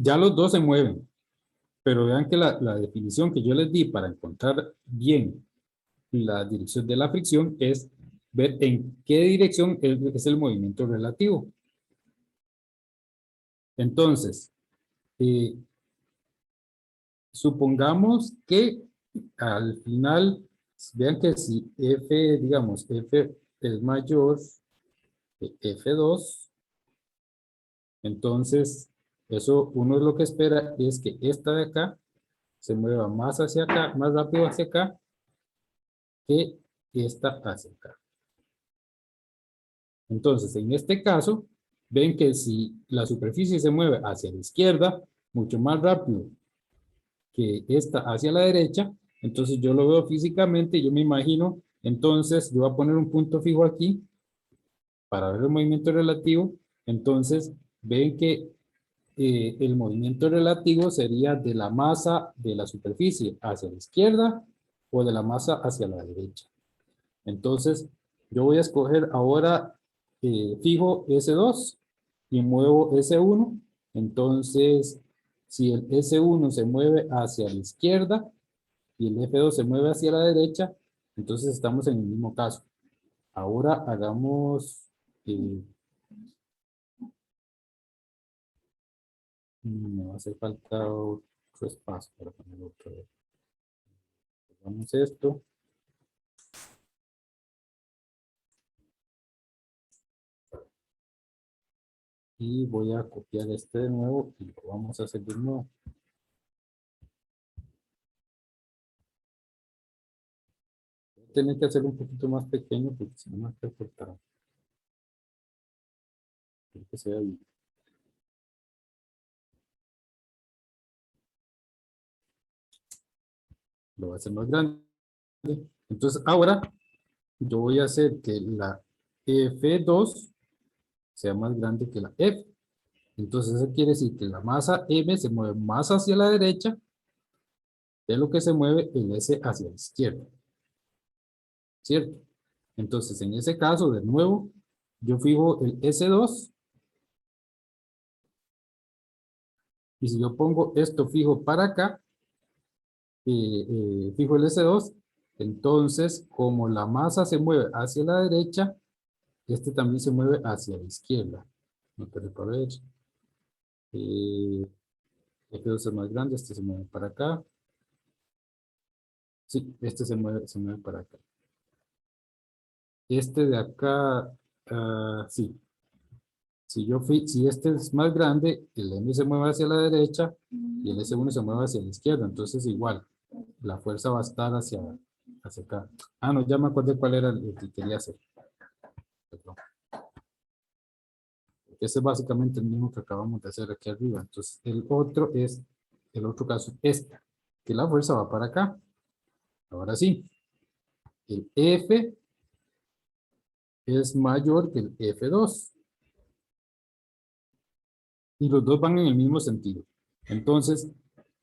Ya los dos se mueven, pero vean que la definición que yo les di para encontrar bien la dirección de la fricción es ver en qué dirección es el movimiento relativo. Entonces, supongamos que al final, vean que si F, digamos, F es mayor que F2, entonces eso uno lo que espera es que esta de acá se mueva más hacia acá, más rápido hacia acá, que esta hacia acá. Entonces, en este caso, ven que si la superficie se mueve hacia la izquierda, mucho más rápido que esta hacia la derecha, entonces yo lo veo físicamente, yo me imagino, entonces yo voy a poner un punto fijo aquí para ver el movimiento relativo. Entonces, ven que el movimiento relativo sería de la masa de la superficie hacia la izquierda o de la masa hacia la derecha. Entonces, yo voy a escoger ahora fijo S2 y muevo S1. Entonces, si el S1 se mueve hacia la izquierda y el F2 se mueve hacia la derecha, entonces estamos en el mismo caso. Ahora hagamos... me va a hacer falta otro espacio para poner otro. Hagamos esto. Y voy a copiar este de nuevo y lo vamos a hacer de nuevo. Voy a tener que hacerlo un poquito más pequeño porque si no me va a cortar. Quiero que sea bien. Lo voy a hacer más grande. Entonces ahora yo voy a hacer que la F2 sea más grande que la F. Entonces eso quiere decir que la masa M se mueve más hacia la derecha de lo que se mueve el S hacia la izquierda. ¿Cierto? Entonces en ese caso, de nuevo, yo fijo el S2. Y si yo pongo esto fijo para acá, fijo el S2, entonces como la masa se mueve hacia la derecha, este también se mueve hacia la izquierda. No te para ver. F2 es más grande, este se mueve para acá. Sí, este se mueve para acá. Este de acá, sí. Si este es más grande, el M se mueve hacia la derecha y el S1 se mueve hacia la izquierda. Entonces igual, la fuerza va a estar hacia acá. Ah, no, ya me acordé cuál era el que quería hacer. Perdón. Ese es básicamente el mismo que acabamos de hacer aquí arriba. Entonces, el otro caso es este, que la fuerza va para acá. Ahora sí, el F es mayor que el F2. Y los dos van en el mismo sentido. Entonces,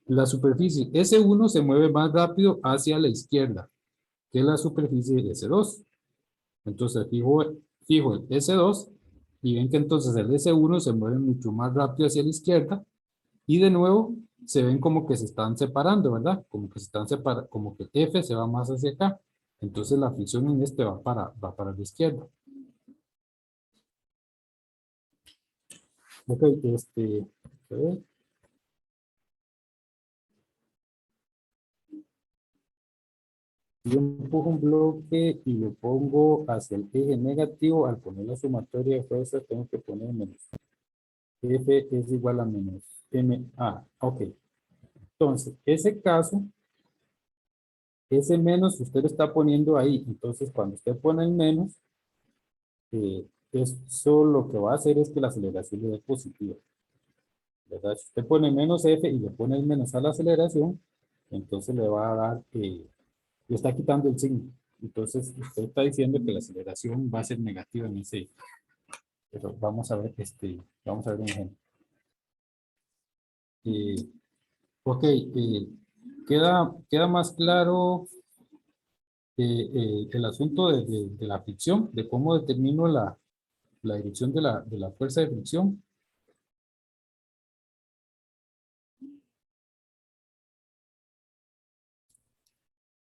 la superficie S1 se mueve más rápido hacia la izquierda que la superficie S2. Entonces, fijo el S2 y ven que entonces el S1 se mueve mucho más rápido hacia la izquierda y de nuevo se ven como que se están separando, ¿verdad? Como que se están separando, como que el F se va más hacia acá. Entonces, la fricción en este va para la izquierda. Ok, ok. Yo empujo un bloque y lo pongo hacia el eje negativo. Al poner la sumatoria de fuerzas, tengo que poner menos. F es igual a menos MA. Ok. Entonces, ese caso, ese menos usted lo está poniendo ahí. Entonces, cuando usted pone el menos, eso lo que va a hacer es que la aceleración le dé positiva. ¿Verdad? Si usted pone menos F y le pone el menos a la aceleración, entonces le va a dar, le está quitando el signo. Entonces, usted está diciendo que la aceleración va a ser negativa en ese. Pero vamos a ver, vamos a ver un ejemplo. Ok, queda más claro el asunto de la fricción, de cómo determino la dirección de la fuerza de fricción.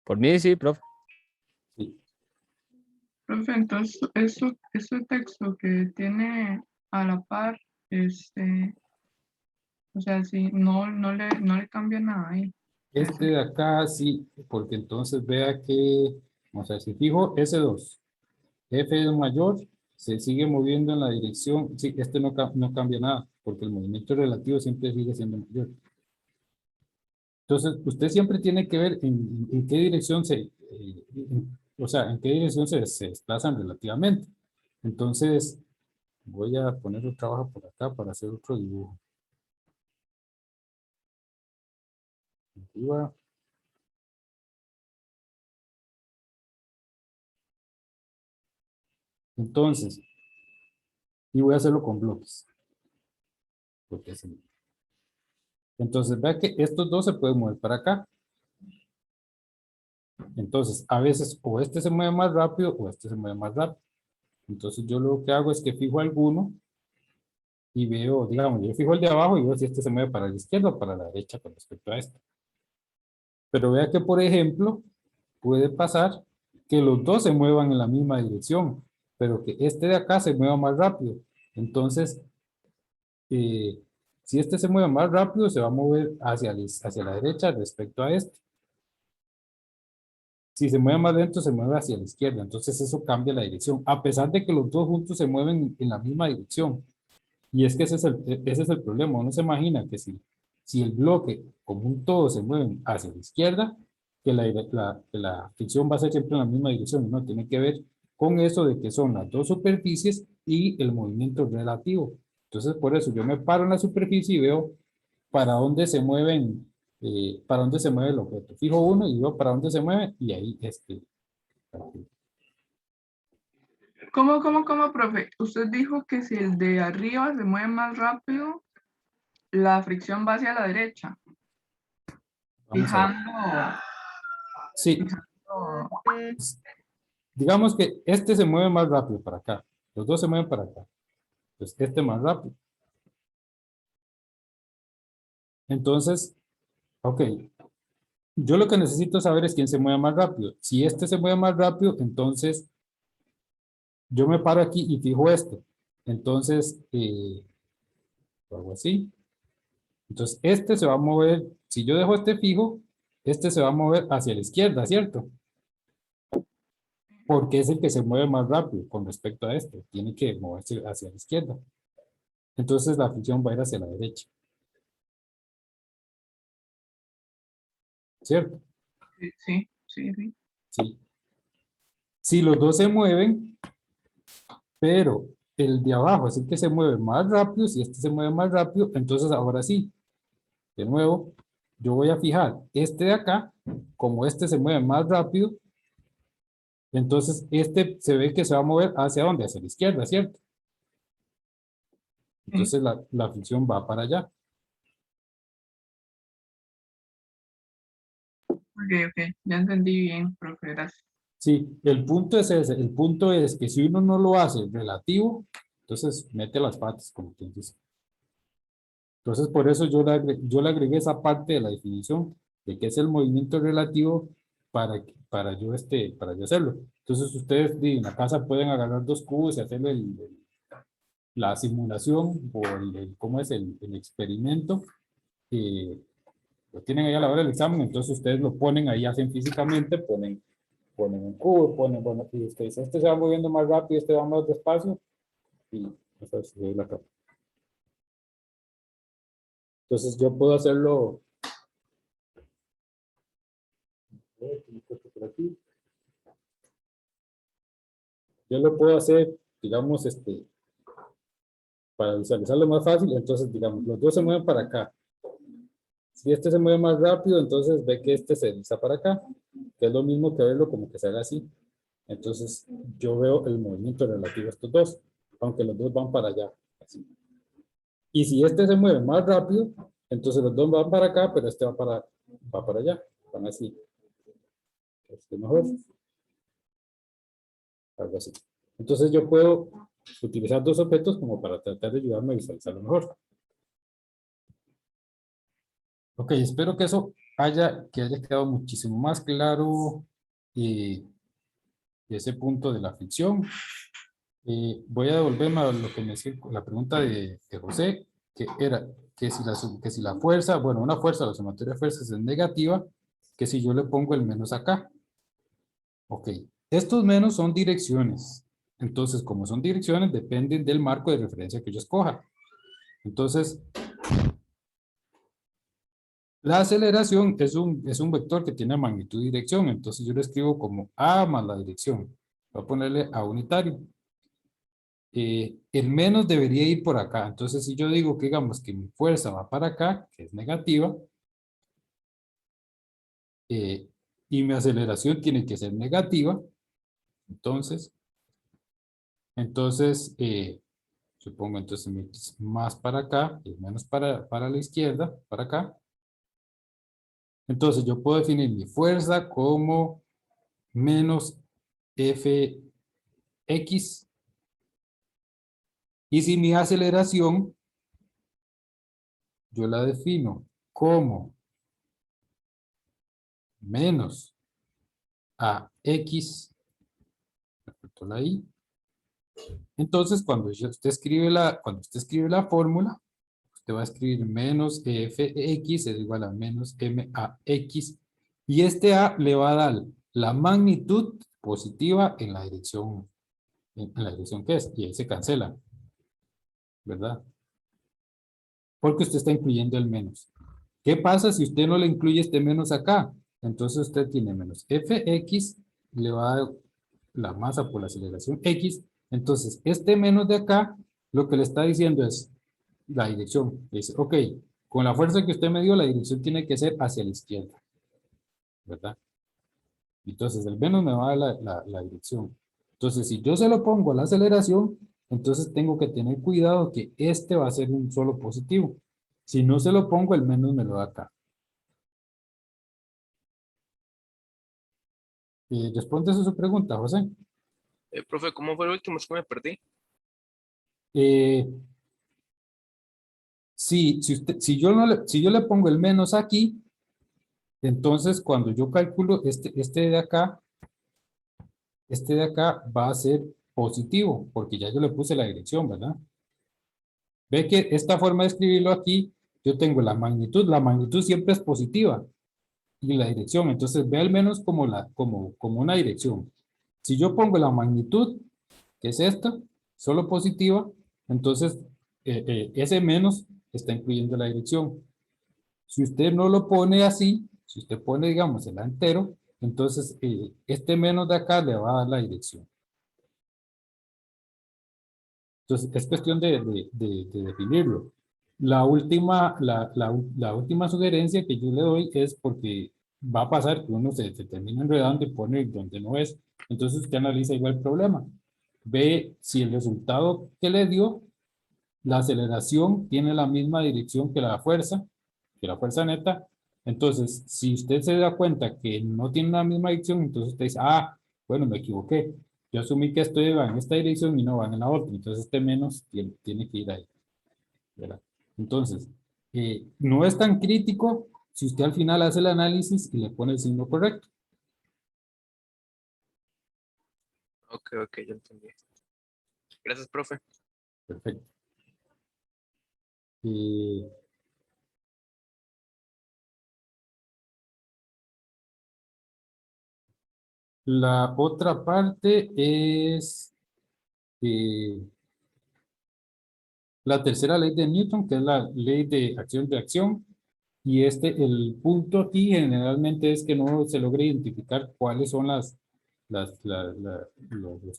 Por mí sí, profe. Sí. Profe, entonces, ese texto que tiene a la par, o sea, si no le cambia nada ahí. Este de acá sí, porque entonces vea que, vamos a ver, si fijo S2, F es mayor, se sigue moviendo en la dirección, sí, no cambia nada, porque el movimiento relativo siempre sigue siendo mayor. Entonces, usted siempre tiene que ver en qué dirección o sea, en qué dirección se desplazan relativamente. Entonces, voy a poner otra hoja por acá para hacer otro dibujo. Arriba. Entonces, y voy a hacerlo con bloques. Porque así. Entonces, vea que estos dos se pueden mover para acá. Entonces, a veces o este se mueve más rápido o este se mueve más rápido. Entonces, yo lo que hago es que fijo alguno y veo, digamos, yo fijo el de abajo y veo si este se mueve para la izquierda o para la derecha con respecto a este. Pero vea que, por ejemplo, puede pasar que los dos se muevan en la misma dirección, pero que este de acá se mueva más rápido. Entonces, si este se mueve más rápido, se va a mover hacia la derecha respecto a este. Si se mueve más lento, se mueve hacia la izquierda. Entonces, eso cambia la dirección, a pesar de que los dos juntos se mueven en la misma dirección. Y es que ese es el problema. Uno se imagina que si el bloque como un todo se mueve hacia la izquierda, que la fricción va a ser siempre en la misma dirección. No tiene que ver con eso de que son las dos superficies y el movimiento relativo. Entonces, por eso yo me paro en la superficie y veo para dónde se mueven, para dónde se mueve el objeto. Fijo uno y veo para dónde se mueve y ahí ¿Cómo, profe? Usted dijo que si el de arriba se mueve más rápido, la fricción va hacia la derecha. vamos a ver. Fijando. Sí, fijando- digamos que este se mueve más rápido para acá. Los dos se mueven para acá. Pues este más rápido. Entonces, ok. Yo lo que necesito saber es quién se mueve más rápido. Si este se mueve más rápido, entonces yo me paro aquí y fijo este. Entonces, lo hago así. Entonces, este se va a mover. Si yo dejo este fijo, este se va a mover hacia la izquierda, ¿cierto? Porque es el que se mueve más rápido con respecto a este. Tiene que moverse hacia la izquierda. Entonces, la fricción va a ir hacia la derecha. ¿Cierto? Sí, sí, sí. Sí. Si los dos se mueven, pero el de abajo es el que se mueve más rápido, si este se mueve más rápido, entonces ahora sí, de nuevo, yo voy a fijar este de acá, como este se mueve más rápido, entonces este se ve que se va a mover hacia dónde, hacia la izquierda, ¿cierto? Sí. Entonces la fricción va para allá. Ok, ok. Ya entendí bien, profe. Gracias. Sí, el punto es ese, el punto es que si uno no lo hace relativo, entonces mete las patas, como quien dice. Entonces por eso yo le agregué esa parte de la definición de qué es el movimiento relativo para yo hacerlo. Entonces ustedes en la casa pueden agarrar dos cubos y hacer la simulación o ¿cómo es el experimento? eh, lo tienen ahí a la hora del examen, entonces ustedes lo ponen ahí, hacen físicamente, ponen un cubo, bueno, y usted dice, este se va moviendo más rápido, este va más despacio, y entonces la capa. Entonces yo puedo hacerlo, por aquí. Yo lo puedo hacer, digamos, para visualizarlo más fácil, entonces, digamos, los dos se mueven para acá. Si este se mueve más rápido, entonces ve que este se desliza para acá, que es lo mismo que verlo como que se haga así. Entonces, yo veo el movimiento relativo a estos dos, aunque los dos van para allá. Así. Y si este se mueve más rápido, entonces los dos van para acá, pero este va para allá. Van así. Mejor. Algo así. Entonces yo puedo utilizar dos objetos como para tratar de ayudarme a visualizarlo mejor. Ok, espero que eso que haya quedado muchísimo más claro ese punto de la fricción. Voy a devolverme a lo que me decía la pregunta de José, que era que si la fuerza, bueno, una fuerza, la sumatoria de fuerzas es negativa, que si yo le pongo el menos acá. Ok, estos menos son direcciones. Entonces, como son direcciones, dependen del marco de referencia que yo escoja. Entonces, la aceleración es un vector que tiene magnitud y dirección. Entonces, yo lo escribo como A más la dirección. Voy a ponerle A unitario. El menos debería ir por acá. Entonces, si yo digo que digamos que mi fuerza va para acá, que es negativa, y mi aceleración tiene que ser negativa, entonces, supongo entonces más para acá y menos para la izquierda, para acá. Entonces yo puedo definir mi fuerza como menos Fx. Y si mi aceleración, yo la defino como menos AX, la I. Entonces cuando cuando usted escribe la fórmula, usted va a escribir menos Fx es igual a menos MAX. Y este A le va a dar la magnitud positiva en la dirección que es. Y ahí se cancela, ¿verdad? Porque usted está incluyendo el menos. ¿Qué pasa si usted no le incluye este menos acá? Entonces usted tiene menos Fx, le va a dar la masa por la aceleración X. Entonces, este menos de acá, lo que le está diciendo es la dirección. Dice, ok, con la fuerza que usted me dio, la dirección tiene que ser hacia la izquierda, ¿verdad? Entonces, el menos me va a dar la dirección. Entonces, si yo se lo pongo a la aceleración, entonces tengo que tener cuidado que este va a ser un solo positivo. Si no se lo pongo, el menos me lo da acá. ¿Responde a su pregunta, José? Profe, ¿cómo fue el último? Es que me perdí. Eh, si yo le pongo el menos aquí, entonces cuando yo calculo este de acá va a ser positivo, porque ya yo le puse la dirección, ¿verdad? Ve que esta forma de escribirlo aquí, yo tengo la magnitud siempre es positiva, y la dirección, entonces ve al menos como una dirección. Si yo pongo la magnitud, que es esta, solo positiva, entonces ese menos está incluyendo la dirección. Si usted no lo pone así, Si usted pone, digamos, el A entero, entonces este menos de acá le va a dar la dirección. Entonces, es cuestión de definirlo. La última sugerencia que yo le doy es porque va a pasar que uno se termina enredando y pone donde no es. Entonces, usted analiza igual el problema. Ve si el resultado que le dio, la aceleración tiene la misma dirección que la fuerza neta. Entonces, si usted se da cuenta que no tiene la misma dirección, entonces usted dice, ah, bueno, me equivoqué. Yo asumí que esto iba en esta dirección y no va en la otra. Entonces, este menos tiene que ir ahí, ¿verdad? Entonces, no es tan crítico si usted al final hace el análisis y le pone el signo correcto. Ok, ok, ya entendí. Gracias, profe. Perfecto. Eh, la otra parte es la tercera ley de Newton, que es la ley de acción-reacción. Y el punto aquí generalmente es que no se logra identificar cuáles son los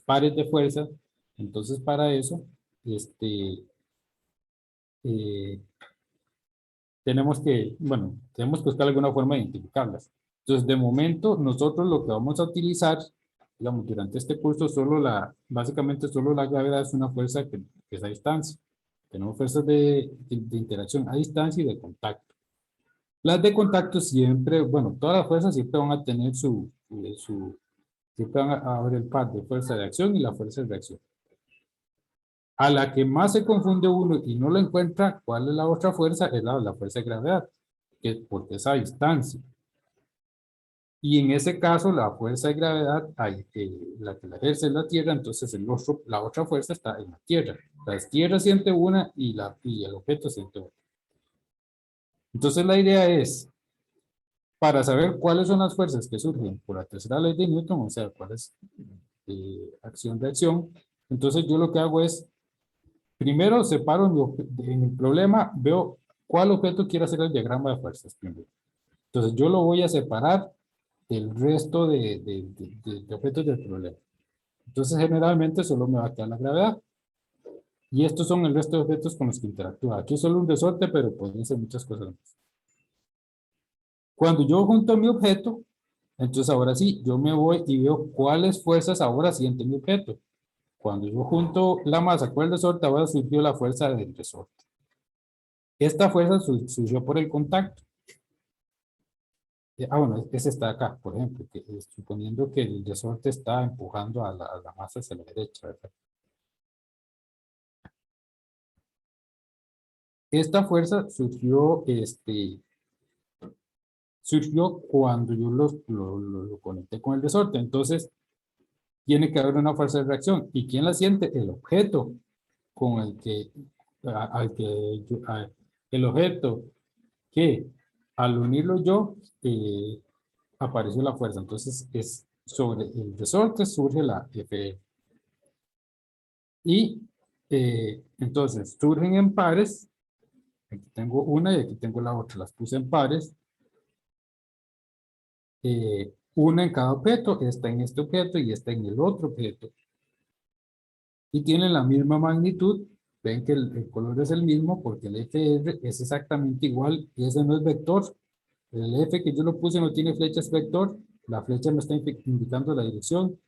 pares de fuerza. Entonces, para eso, eh, tenemos que buscar alguna forma de identificarlas. Entonces, de momento, nosotros lo que vamos a utilizar, digamos, durante este curso, básicamente solo la gravedad es una fuerza que es a distancia. Tenemos fuerzas de interacción a distancia y de contacto. Las de contacto siempre, bueno, todas las fuerzas siempre van a tener siempre van a haber el par de fuerza de acción y la fuerza de reacción. A la que más se confunde uno y no lo encuentra, ¿cuál es la otra fuerza? Es la fuerza de gravedad, porque es a distancia. Y en ese caso, la fuerza de gravedad, la que la ejerce es la Tierra, entonces la otra fuerza está en la Tierra. La Tierra siente una y el objeto siente otra. Entonces la idea es, para saber cuáles son las fuerzas que surgen por la tercera ley de Newton, o sea, cuál es acción-reacción, entonces yo lo que hago es, primero separo en el problema, veo cuál objeto quiero hacer el diagrama de fuerzas primero. Entonces yo lo voy a separar del resto de objetos del problema. Entonces generalmente solo me va a quedar la gravedad. Y estos son el resto de objetos con los que interactúa. Aquí es solo un resorte, pero pueden ser muchas cosas más. Cuando yo junto mi objeto, entonces ahora sí, yo me voy y veo cuáles fuerzas ahora siente mi objeto. Cuando yo junto la masa con el resorte, ahora surgió la fuerza del resorte. Esta fuerza surgió por el contacto. Bueno, ese está acá, por ejemplo, suponiendo que el resorte está empujando a la masa hacia la derecha, ¿verdad? Esta fuerza surgió cuando yo lo conecté con el resorte. Entonces, tiene que haber una fuerza de reacción. ¿Y quién la siente? El objeto con el que, el objeto que al unirlo yo, apareció la fuerza. Entonces, es sobre el resorte surge la F. Y entonces surgen en pares. Aquí tengo una y aquí tengo la otra. Las puse en pares. Una en cada objeto, esta en este objeto y esta en el otro objeto. Y tienen la misma magnitud. Ven que el color es el mismo porque el FR es exactamente igual y ese no es vector. El F que yo lo puse no tiene flechas vector. La flecha me está indicando la dirección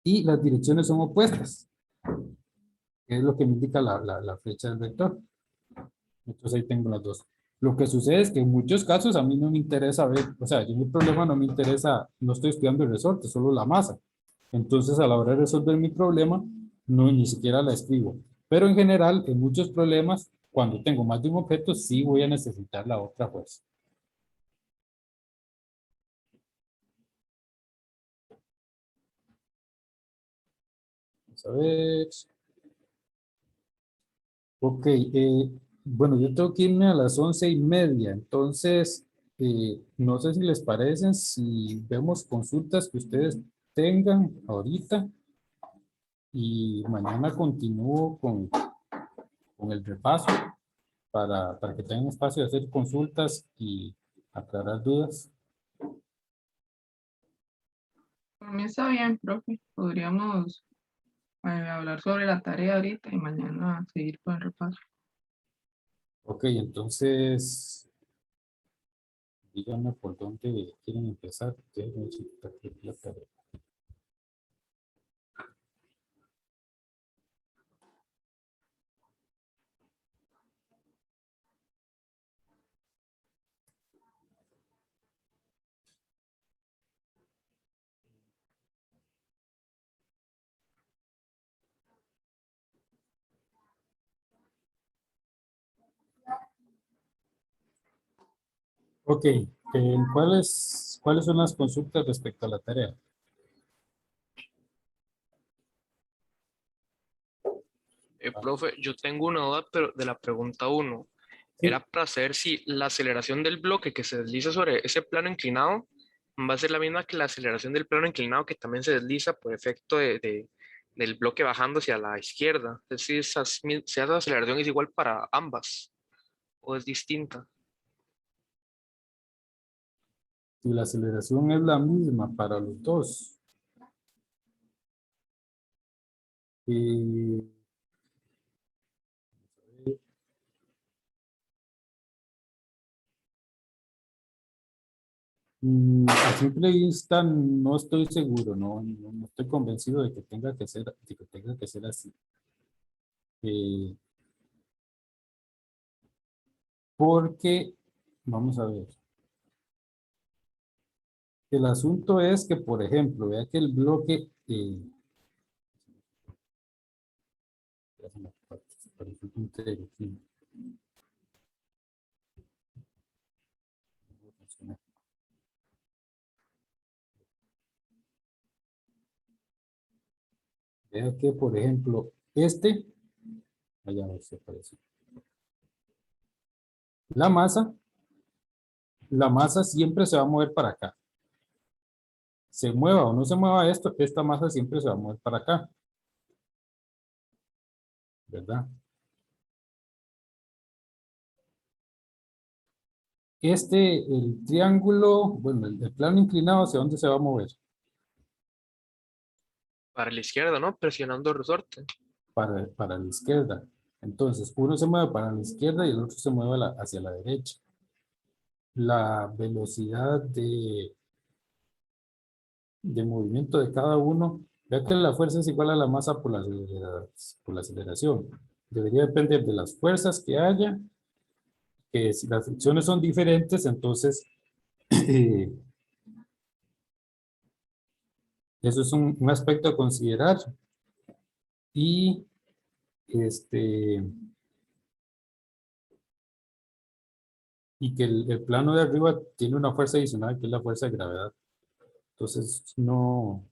y las direcciones son opuestas, que es lo que me indica la flecha del vector. Entonces ahí tengo las dos. Lo que sucede es que en muchos casos a mí no me interesa ver, o sea, yo mi problema no me interesa, no estoy estudiando el resorte, solo la masa. Entonces a la hora de resolver mi problema, no ni siquiera la escribo. Pero en general, en muchos problemas, cuando tengo más de un objeto, sí voy a necesitar la otra fuerza. Vamos a ver. Ok, bueno, yo tengo que irme a las 11:30, entonces, no sé si les parecen, si vemos consultas que ustedes tengan ahorita y mañana continúo con el repaso para que tengan espacio de hacer consultas y aclarar dudas. Por mí está bien, profe. Podríamos hablar sobre la tarea ahorita y mañana seguir con el repaso. Ok, entonces, díganme por dónde quieren empezar. Déjenme checar aquí la tarea. Ok, ¿cuáles son las consultas respecto a la tarea? Profe, yo tengo una duda, pero de la pregunta 1. Sí. Era para saber si la aceleración del bloque que se desliza sobre ese plano inclinado va a ser la misma que la aceleración del plano inclinado que también se desliza por efecto del bloque bajando hacia la izquierda. Es decir, si esa aceleración es igual para ambas o es distinta. Si la aceleración es la misma para los dos. Y a simple vista no estoy seguro, no estoy convencido de que tenga que ser así. Porque, vamos a ver, el asunto es que, por ejemplo, vea que el bloque, vea que, por ejemplo, allá a ver si aparece. La masa siempre se va a mover para acá. Se mueva o no se mueva esto, esta masa siempre se va a mover para acá. ¿Verdad? El triángulo, bueno, el plano inclinado, ¿hacia dónde se va a mover? Para la izquierda, ¿no? Presionando el resorte. Para la izquierda. Entonces, uno se mueve para la izquierda y el otro se mueve hacia la derecha. La velocidad de movimiento de cada uno, vea que la fuerza es igual a la masa por la aceleración. Debería depender de las fuerzas que haya, que si las fricciones son diferentes, entonces eso es un aspecto a considerar. Y y que el plano de arriba tiene una fuerza adicional que es la fuerza de gravedad. Entonces no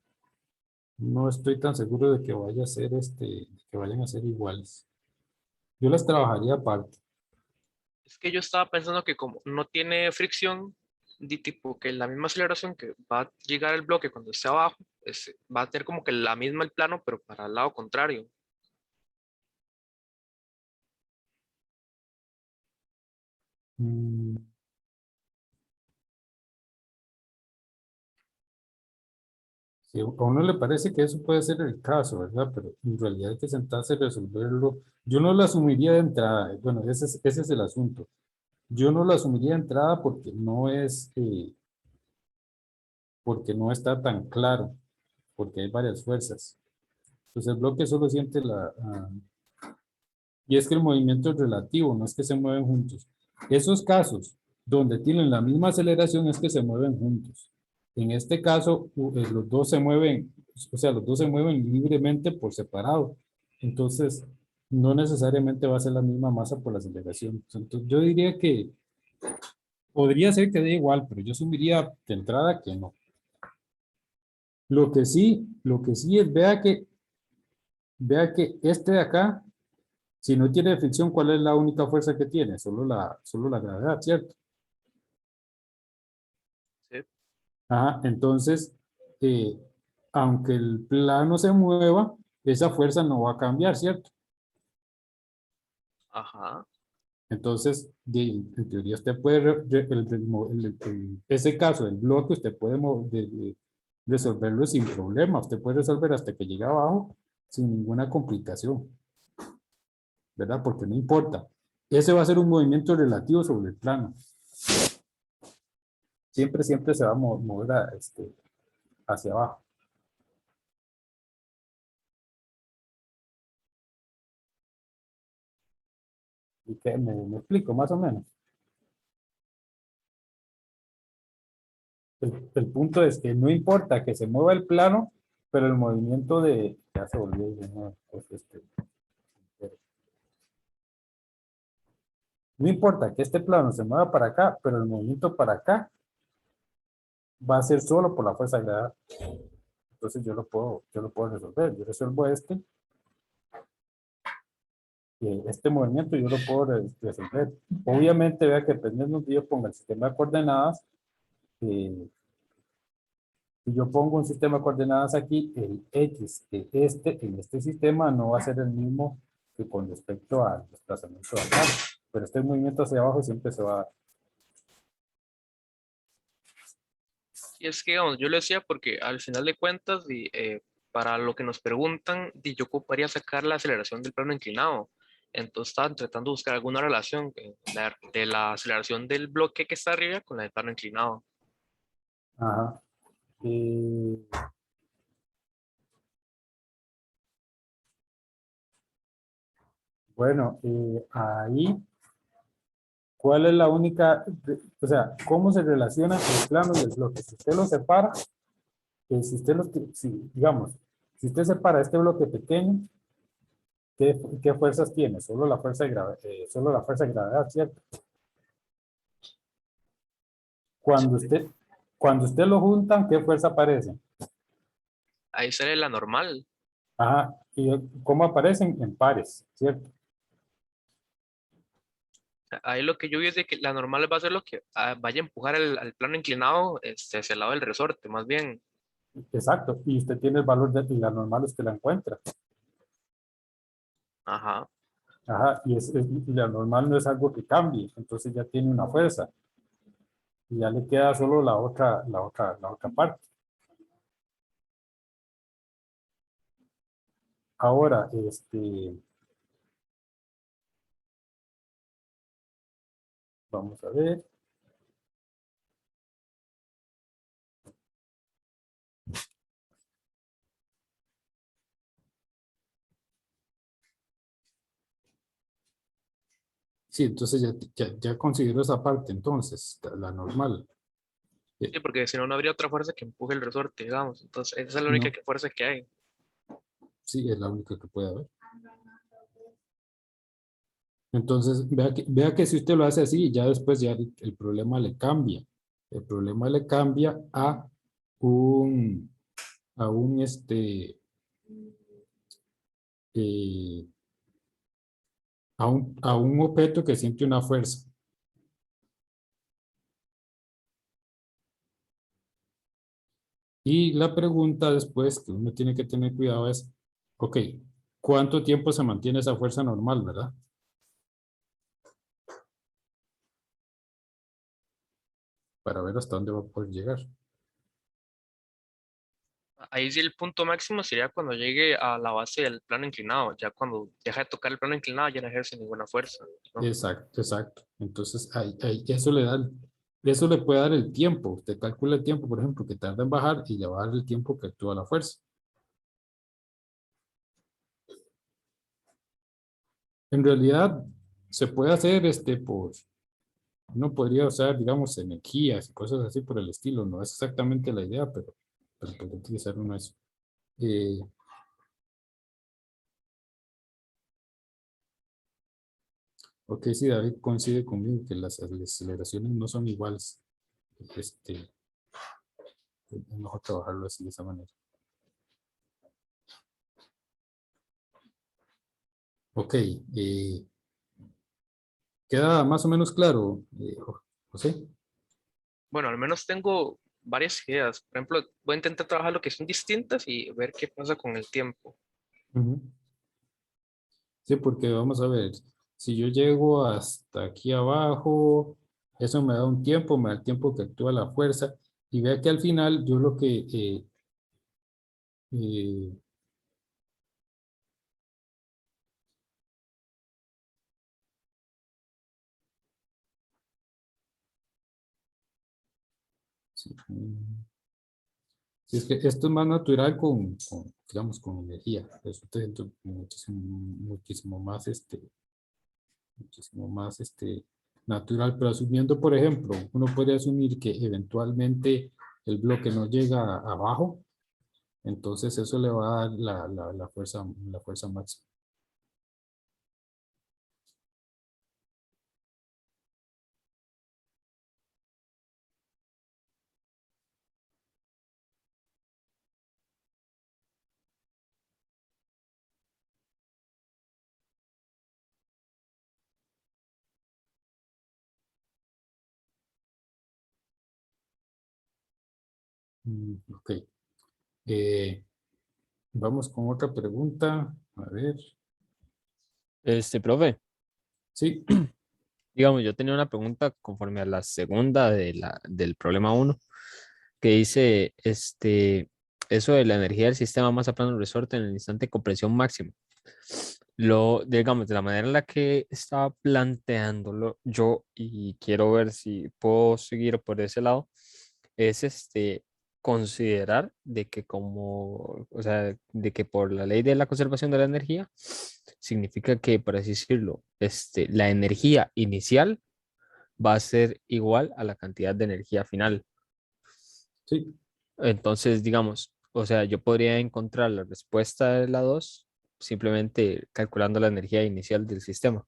estoy tan seguro de que vaya a ser que vayan a ser iguales. Yo las trabajaría aparte. Es que yo estaba pensando que como no tiene fricción, de tipo que la misma aceleración que va a llegar el bloque cuando esté abajo, va a tener como que la misma el plano, pero para el lado contrario. Mm, sí, a uno le parece que eso puede ser el caso, ¿verdad? Pero en realidad hay que sentarse a resolverlo. Yo no lo asumiría de entrada. Bueno, ese es el asunto. Yo no lo asumiría de entrada porque no está tan claro, porque hay varias fuerzas. Entonces el bloque solo siente y es que el movimiento es relativo, no es que se mueven juntos. Esos casos donde tienen la misma aceleración es que se mueven juntos. En este caso, los dos se mueven, o sea, los dos se mueven libremente por separado. Entonces, no necesariamente va a ser la misma masa por la aceleración. Entonces, yo diría que podría ser que dé igual, pero yo asumiría de entrada que no. Lo que sí es, vea que este de acá, si no tiene fricción, ¿cuál es la única fuerza que tiene? Solo la gravedad, ¿cierto? ¿Sí? Ajá, entonces, eh, aunque el plano se mueva, esa fuerza no va a cambiar, ¿cierto? Ajá. Entonces, en teoría usted puede, ese caso del bloque, usted puede resolverlo sin problema. Usted puede resolver hasta que llegue abajo sin ninguna complicación, ¿verdad? Porque no importa. Ese va a ser un movimiento relativo sobre el plano. Siempre se va a mover hacia abajo. ¿Y qué? ¿Me explico más o menos? El punto es que no importa que se mueva el plano, pero el movimiento ya se volvió de nuevo, pues, no importa que este plano se mueva para acá, pero el movimiento para acá va a ser solo por la fuerza gravedad. Entonces yo lo puedo resolver. Yo resuelvo y este movimiento yo lo puedo resolver. Obviamente, vea que dependiendo de yo ponga el sistema de coordenadas, si yo pongo un sistema de coordenadas aquí, el X de en este sistema no va a ser el mismo que con respecto al desplazamiento de acá. Pero este movimiento hacia abajo siempre se va a dar. Y es que, digamos, yo lo decía porque al final de cuentas, para lo que nos preguntan, yo ocuparía sacar la aceleración del plano inclinado. Entonces estaba tratando de buscar alguna relación de la aceleración del bloque que está arriba con la del plano inclinado. Ajá. Bueno, ahí, ¿cuál es la única, o sea, cómo se relacionan el plano y el bloque? Si usted lo separa, si usted digamos, si usted separa este bloque pequeño, ¿qué fuerzas tiene? Solo la fuerza de gravedad, ¿cierto? Cuando usted lo juntan, ¿qué fuerza aparece? Ahí sale la normal. Ajá, ¿y cómo aparecen? En pares, ¿cierto? Ahí lo que yo vi es de que la normal va a ser lo que vaya a empujar al plano inclinado hacia el lado del resorte, más bien. Exacto, y usted tiene el valor de la normal, usted la encuentra. Ajá. Ajá, y la normal no es algo que cambie, entonces ya tiene una fuerza. Y ya le queda solo la otra parte. Ahora, vamos a ver. Sí, entonces ya considero esa parte, entonces, la normal. Sí, porque si no, no habría otra fuerza que empuje el resorte, digamos. Entonces, esa es la única No, fuerza que hay. sí, es la única que puede haber. Entonces, vea que si usted lo hace así, ya después ya el problema le cambia. El problema le cambia un, a un, eh, a un objeto que siente una fuerza. Y la pregunta después que uno tiene que tener cuidado es, ok, ¿cuánto tiempo se mantiene esa fuerza normal, verdad? Para ver hasta dónde va a poder llegar. Ahí sí el punto máximo sería cuando llegue a la base del plano inclinado. Ya cuando deja de tocar el plano inclinado, ya no ejerce ninguna fuerza, ¿no? Exacto, exacto. Entonces, eso le puede dar el tiempo. Usted calcula el tiempo, por ejemplo, que tarda en bajar y le va a dar el tiempo que actúa la fuerza. En realidad, se puede hacer uno podría usar, digamos, energías y cosas así por el estilo. No es exactamente la idea, pero puede utilizar uno eso. Eh, ok, sí, David coincide conmigo que las aceleraciones no son iguales. Es mejor trabajarlo así de esa manera. Ok, queda más o menos claro, José. Bueno, al menos tengo varias ideas. Por ejemplo, voy a intentar trabajar lo que son distintas y ver qué pasa con el tiempo. Ujú. Sí, porque vamos a ver, Si yo llego hasta aquí abajo, eso me da un tiempo, me da el tiempo que actúa la fuerza. Y vea que al final yo lo que eh, sí, sí, es que esto es más natural digamos, con energía. Resulta siendo muchísimo más, natural. Pero asumiendo, por ejemplo, uno puede asumir que eventualmente el bloque no llega abajo, entonces eso le va a dar la fuerza máxima. Ok. Eh, Vamos con otra pregunta. A ver. Profe, Sí. digamos, yo tenía una pregunta conforme a la segunda del problema uno, que dice, eso de la energía del sistema masa plano resorte en el instante de compresión máxima. Digamos, de la manera en la que estaba planteándolo yo, y quiero ver si puedo seguir por ese lado, es considerar de que o sea, de que por la ley de la conservación de la energía, significa que, por así decirlo, la energía inicial va a ser igual a la cantidad de energía final. Sí. Entonces, digamos, o sea, yo podría encontrar la respuesta de la 2 simplemente calculando la energía inicial del sistema.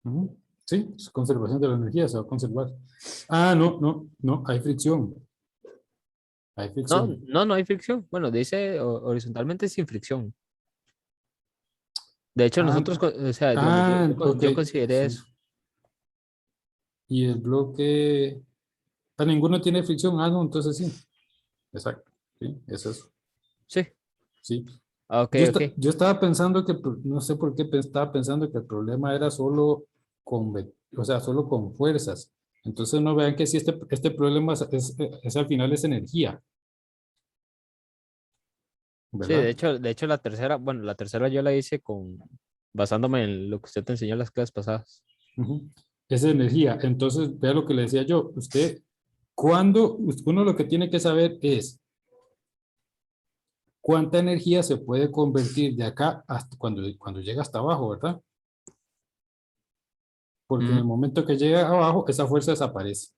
Ujú. Sí, es conservación de la energía, se va a conservar. Ah, no, no, no, hay fricción. Hay No, fricción. no, no hay fricción. Bueno, dice horizontalmente sin fricción. De hecho, Ah, nosotros, o sea, digamos, ok, yo consideré sí. eso. Y el bloque, ninguno tiene fricción. Ah, no, entonces sí. Exacto. Sí, es eso. Sí, Sí. ah, ok, ok. Yo estaba pensando que, no sé por qué estaba pensando que el problema era solo o sea, solo con fuerzas. Entonces no vean que si este problema es al final es energía, Sí, ¿verdad? de hecho la tercera, bueno, la tercera yo la hice basándome en lo que usted te enseñó en las clases pasadas. Ujú. Es energía. Entonces, vea lo que le decía yo. Uno lo que tiene que saber es cuánta energía se puede convertir de acá hasta cuando llega hasta abajo, ¿verdad? Porque en Mm, el momento que llega abajo, esa fuerza desaparece.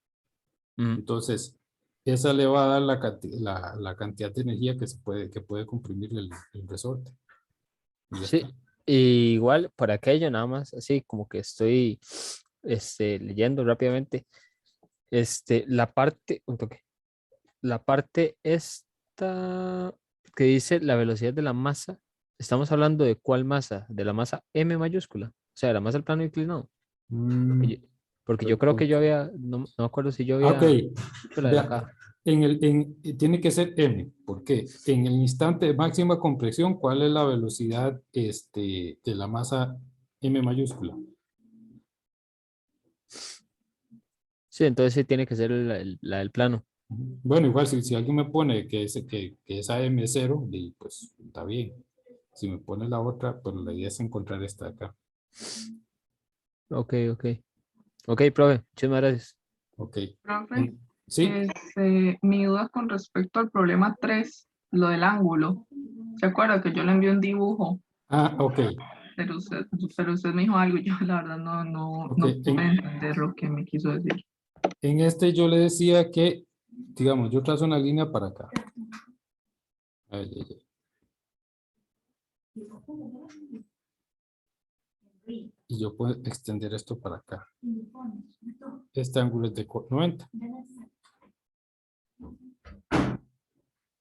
mm. Entonces, esa le va a dar la cantidad de energía que puede comprimir el resorte. Y ya Sí, está. y igual por aquello nada más, así como que estoy leyendo rápidamente. Un toque, la parte esta que dice la velocidad de la masa, estamos hablando de cuál masa, de la masa M mayúscula, o sea, la masa del plano inclinado. Mm, Porque porque yo buen creo que punto. no me acuerdo si yo Ok, había dicho la de la vea, caja. tiene que ser M. ¿Por qué? En el instante de máxima compresión, ¿cuál es la velocidad de la masa M mayúscula? Sí, entonces sí tiene que ser la del plano. Bueno, igual si alguien me pone que esa M es cero, pues está bien. Si me pone la otra, pues la idea es encontrar esta de acá. Ok, ok. Ok, profe, muchísimas gracias. Ok. Profe, Sí. mi duda con respecto al problema 3, lo del ángulo. ¿Se acuerda que yo le envié un dibujo? Ah, ok. Pero usted, pero usted me dijo algo y yo la verdad Ok. no pude entender lo que me quiso decir. En este yo le decía que, digamos, yo trazo una línea para acá. Ay, ay, ay. Y yo puedo extender esto para acá. Este ángulo es de 90,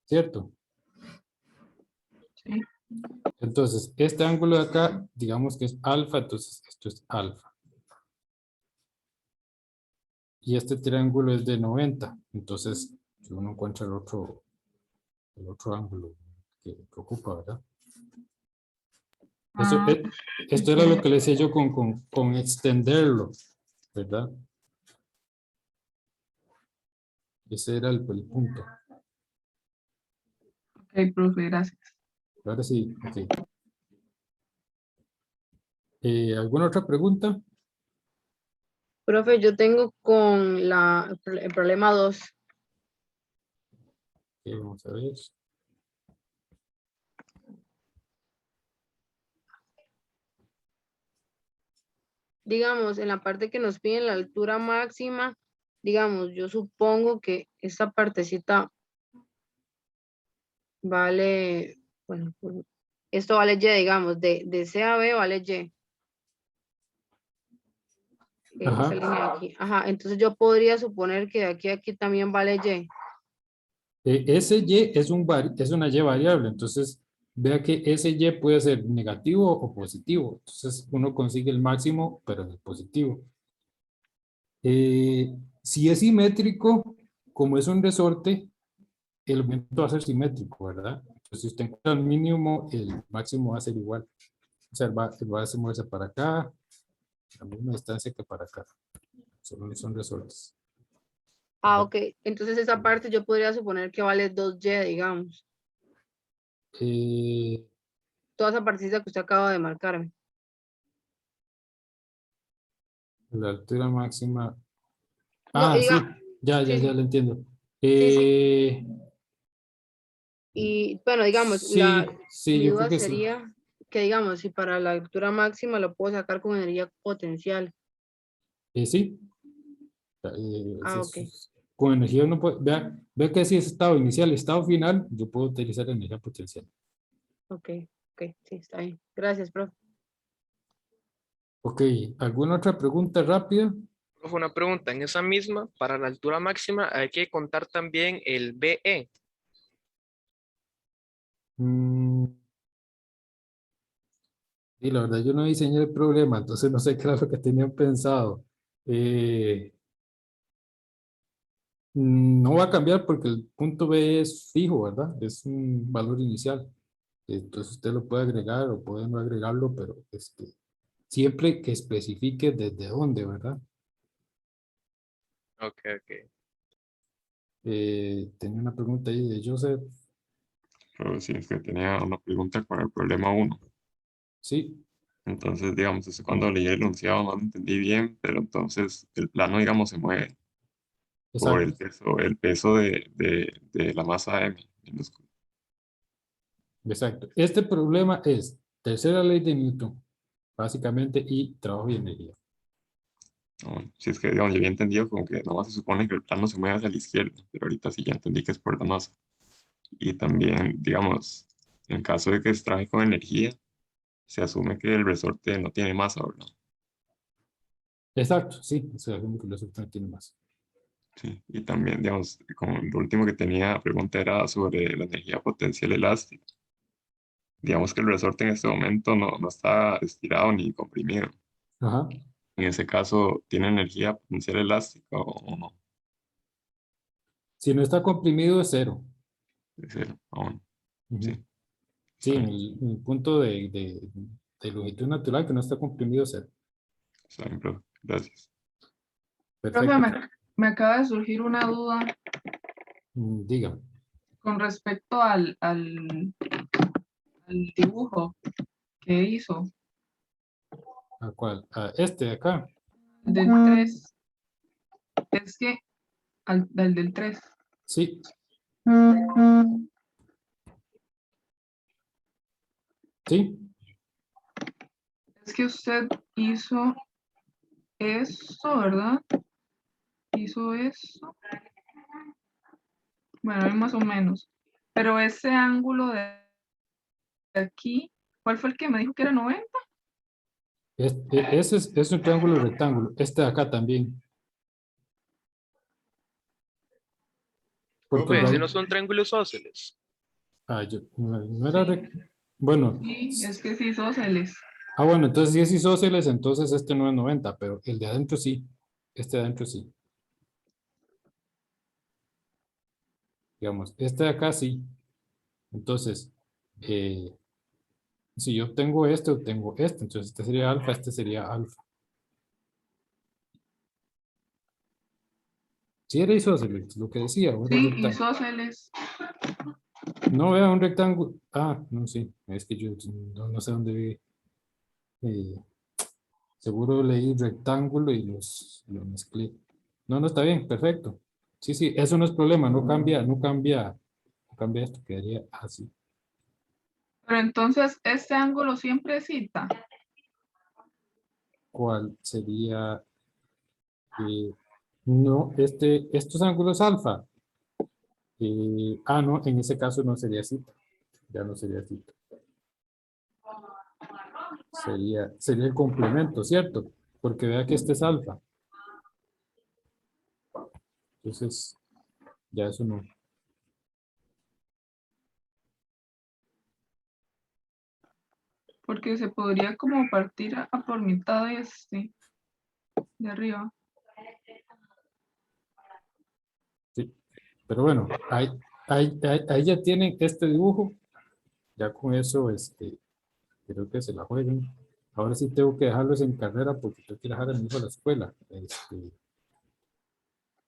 ¿cierto? ¿Sí? Entonces, este ángulo de acá, digamos que es alfa, entonces esto es alfa. Y este triángulo es de 90, entonces si uno encuentra el otro ángulo que ocupa, ¿verdad? Ah, Esto era lo que le decía yo con extenderlo, ¿verdad? Ese era el punto. ok, profe, gracias. Ahora sí, ok. ¿Alguna otra pregunta? Profe, yo tengo con el problema 2. Ok, vamos a ver. Digamos, en la parte que nos piden la altura máxima, digamos, yo supongo que esta partecita vale, bueno, esto vale Y, digamos, de C a B vale Y. Ajá. Esa línea de aquí. Ajá, entonces yo podría suponer que de aquí a aquí también vale Y. Ese Y es una Y variable, entonces vea que ese Y puede ser negativo o positivo. Entonces uno consigue el máximo, pero en el positivo. Si es simétrico, como es un resorte, el aumento va a ser simétrico, ¿verdad? Entonces si usted encuentra el mínimo, el máximo va a ser igual. O sea, va a moverse para acá, a la misma distancia que para acá. Son resortes. Ah, ok. Entonces esa parte yo podría suponer que vale 2Y, digamos. Eh, Toda esa partecita que usted acaba de marcarme. la altura máxima. No, Ah, sí, sí, ya sí, lo entiendo. sí, sí. Eh, Y bueno, digamos, sí, mi yo creo duda que sí. sería que, digamos, si para la altura máxima lo puedo sacar con energía potencial. Sí. Ah, ok, Con energía uno puede, vea que si es estado inicial, estado final, yo puedo utilizar energía potencial. ok, ok, sí, está bien. Gracias, profe. Ok, ¿alguna otra pregunta rápida? Profe, una pregunta, en esa misma, para la altura máxima hay que contar también el BE. Mm, y la verdad, yo no diseñé el problema, entonces no sé qué era lo que tenían pensado. Eh, no va a cambiar porque el punto B es fijo, ¿verdad? Es un valor inicial. Entonces usted lo puede agregar o puede no agregarlo, pero siempre que especifique desde dónde, ¿verdad? Ok, ok. Tenía una pregunta ahí de Joseph. Pero sí, es que tenía una pregunta con el problema uno. Sí, Entonces, digamos, es cuando leí el enunciado no lo entendí bien, pero entonces el plano, digamos, se mueve por exacto, el peso de la masa M minúscula. exacto. Este problema es tercera ley de Newton, básicamente, y trabajo y energía. ¿No? Si es que, digamos, yo había entendido como que nomás se supone que el plano se mueve hacia la izquierda, pero ahorita sí ya entendí que es por la masa. Y también, digamos, en caso de que se trabaje con energía, se asume que el resorte no tiene masa, ¿verdad? Exacto, sí, eso es lo que los otros no tiene más. Sí, y también, digamos, como lo último que tenía pregunta era sobre la energía potencial elástica. Digamos que el resorte en este momento no está estirado ni comprimido. Ajá. En ese caso, ¿tiene energía potencial elástica o no? Si no está comprimido es cero. Es cero, aún. Ujú. Sí, Sí, está en bien, el punto de longitud natural que no está comprimido es cero. está bien, profe. Gracias. Profe, Perfecto. me acaba de surgir una duda Dígame, con respecto al dibujo que hizo ¿a cuál? ¿A este de acá? del 3. Es que al del 3. Sí, sí. Es que usted hizo eso, ¿verdad? Hizo eso. Bueno, ahí más o menos. Pero ese ángulo de aquí, ¿cuál fue el que me dijo que era 90? Ese es un triángulo rectángulo. Este de acá también. Porque el Profe, ese radio. no son triángulos isósceles. No era bueno. Sí, es que sí, isósceles. Bueno, entonces si es isósceles, entonces este no es 90, pero el de adentro sí. Este de adentro sí. Digamos, este de acá sí. Entonces, si yo tengo este o tengo este, entonces este sería alfa, este sería alfa. Si era isósceles, lo que decía. o era Sí, rectángulo. isósceles. No vea un rectángulo. Ah, no, sí. Es que yo no sé dónde vi. Seguro leí rectángulo y los mezclé. No, no está bien, perfecto. Sí, sí, eso no es problema, no cambia, no cambia esto, quedaría así. Pero entonces, este ángulo siempre es cita. ¿Cuál sería? No, estos ángulos alfa. No, en ese caso no sería cita. Ya no sería cita. Sería el complemento, ¿cierto? Porque vea que este es alfa. Entonces, ya eso no. Porque se podría como partir a por mitad de este. De arriba. Sí. Pero bueno, ahí ya tienen este dibujo. Ya con eso, creo que se la jueguen. Ahora sí tengo que dejarlos en carrera porque tengo que dejar a mi hijo a la escuela.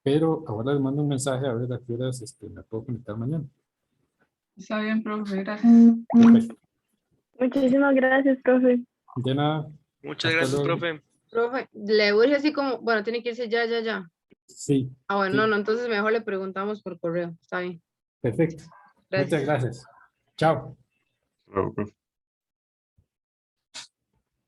Pero ahora les mando un mensaje a ver a qué horas me puedo conectar mañana. Está bien, profe, gracias. Perfecto. Muchísimas gracias, profe. De nada. Muchas Hasta gracias, luego. profe. Profe, le urge así como, bueno, tiene que irse ya, ya, ya. Sí, Ah, bueno, Sí. no, no, entonces mejor le preguntamos por correo. Está bien. perfecto. Gracias. Muchas gracias. Chao. Luego, profe.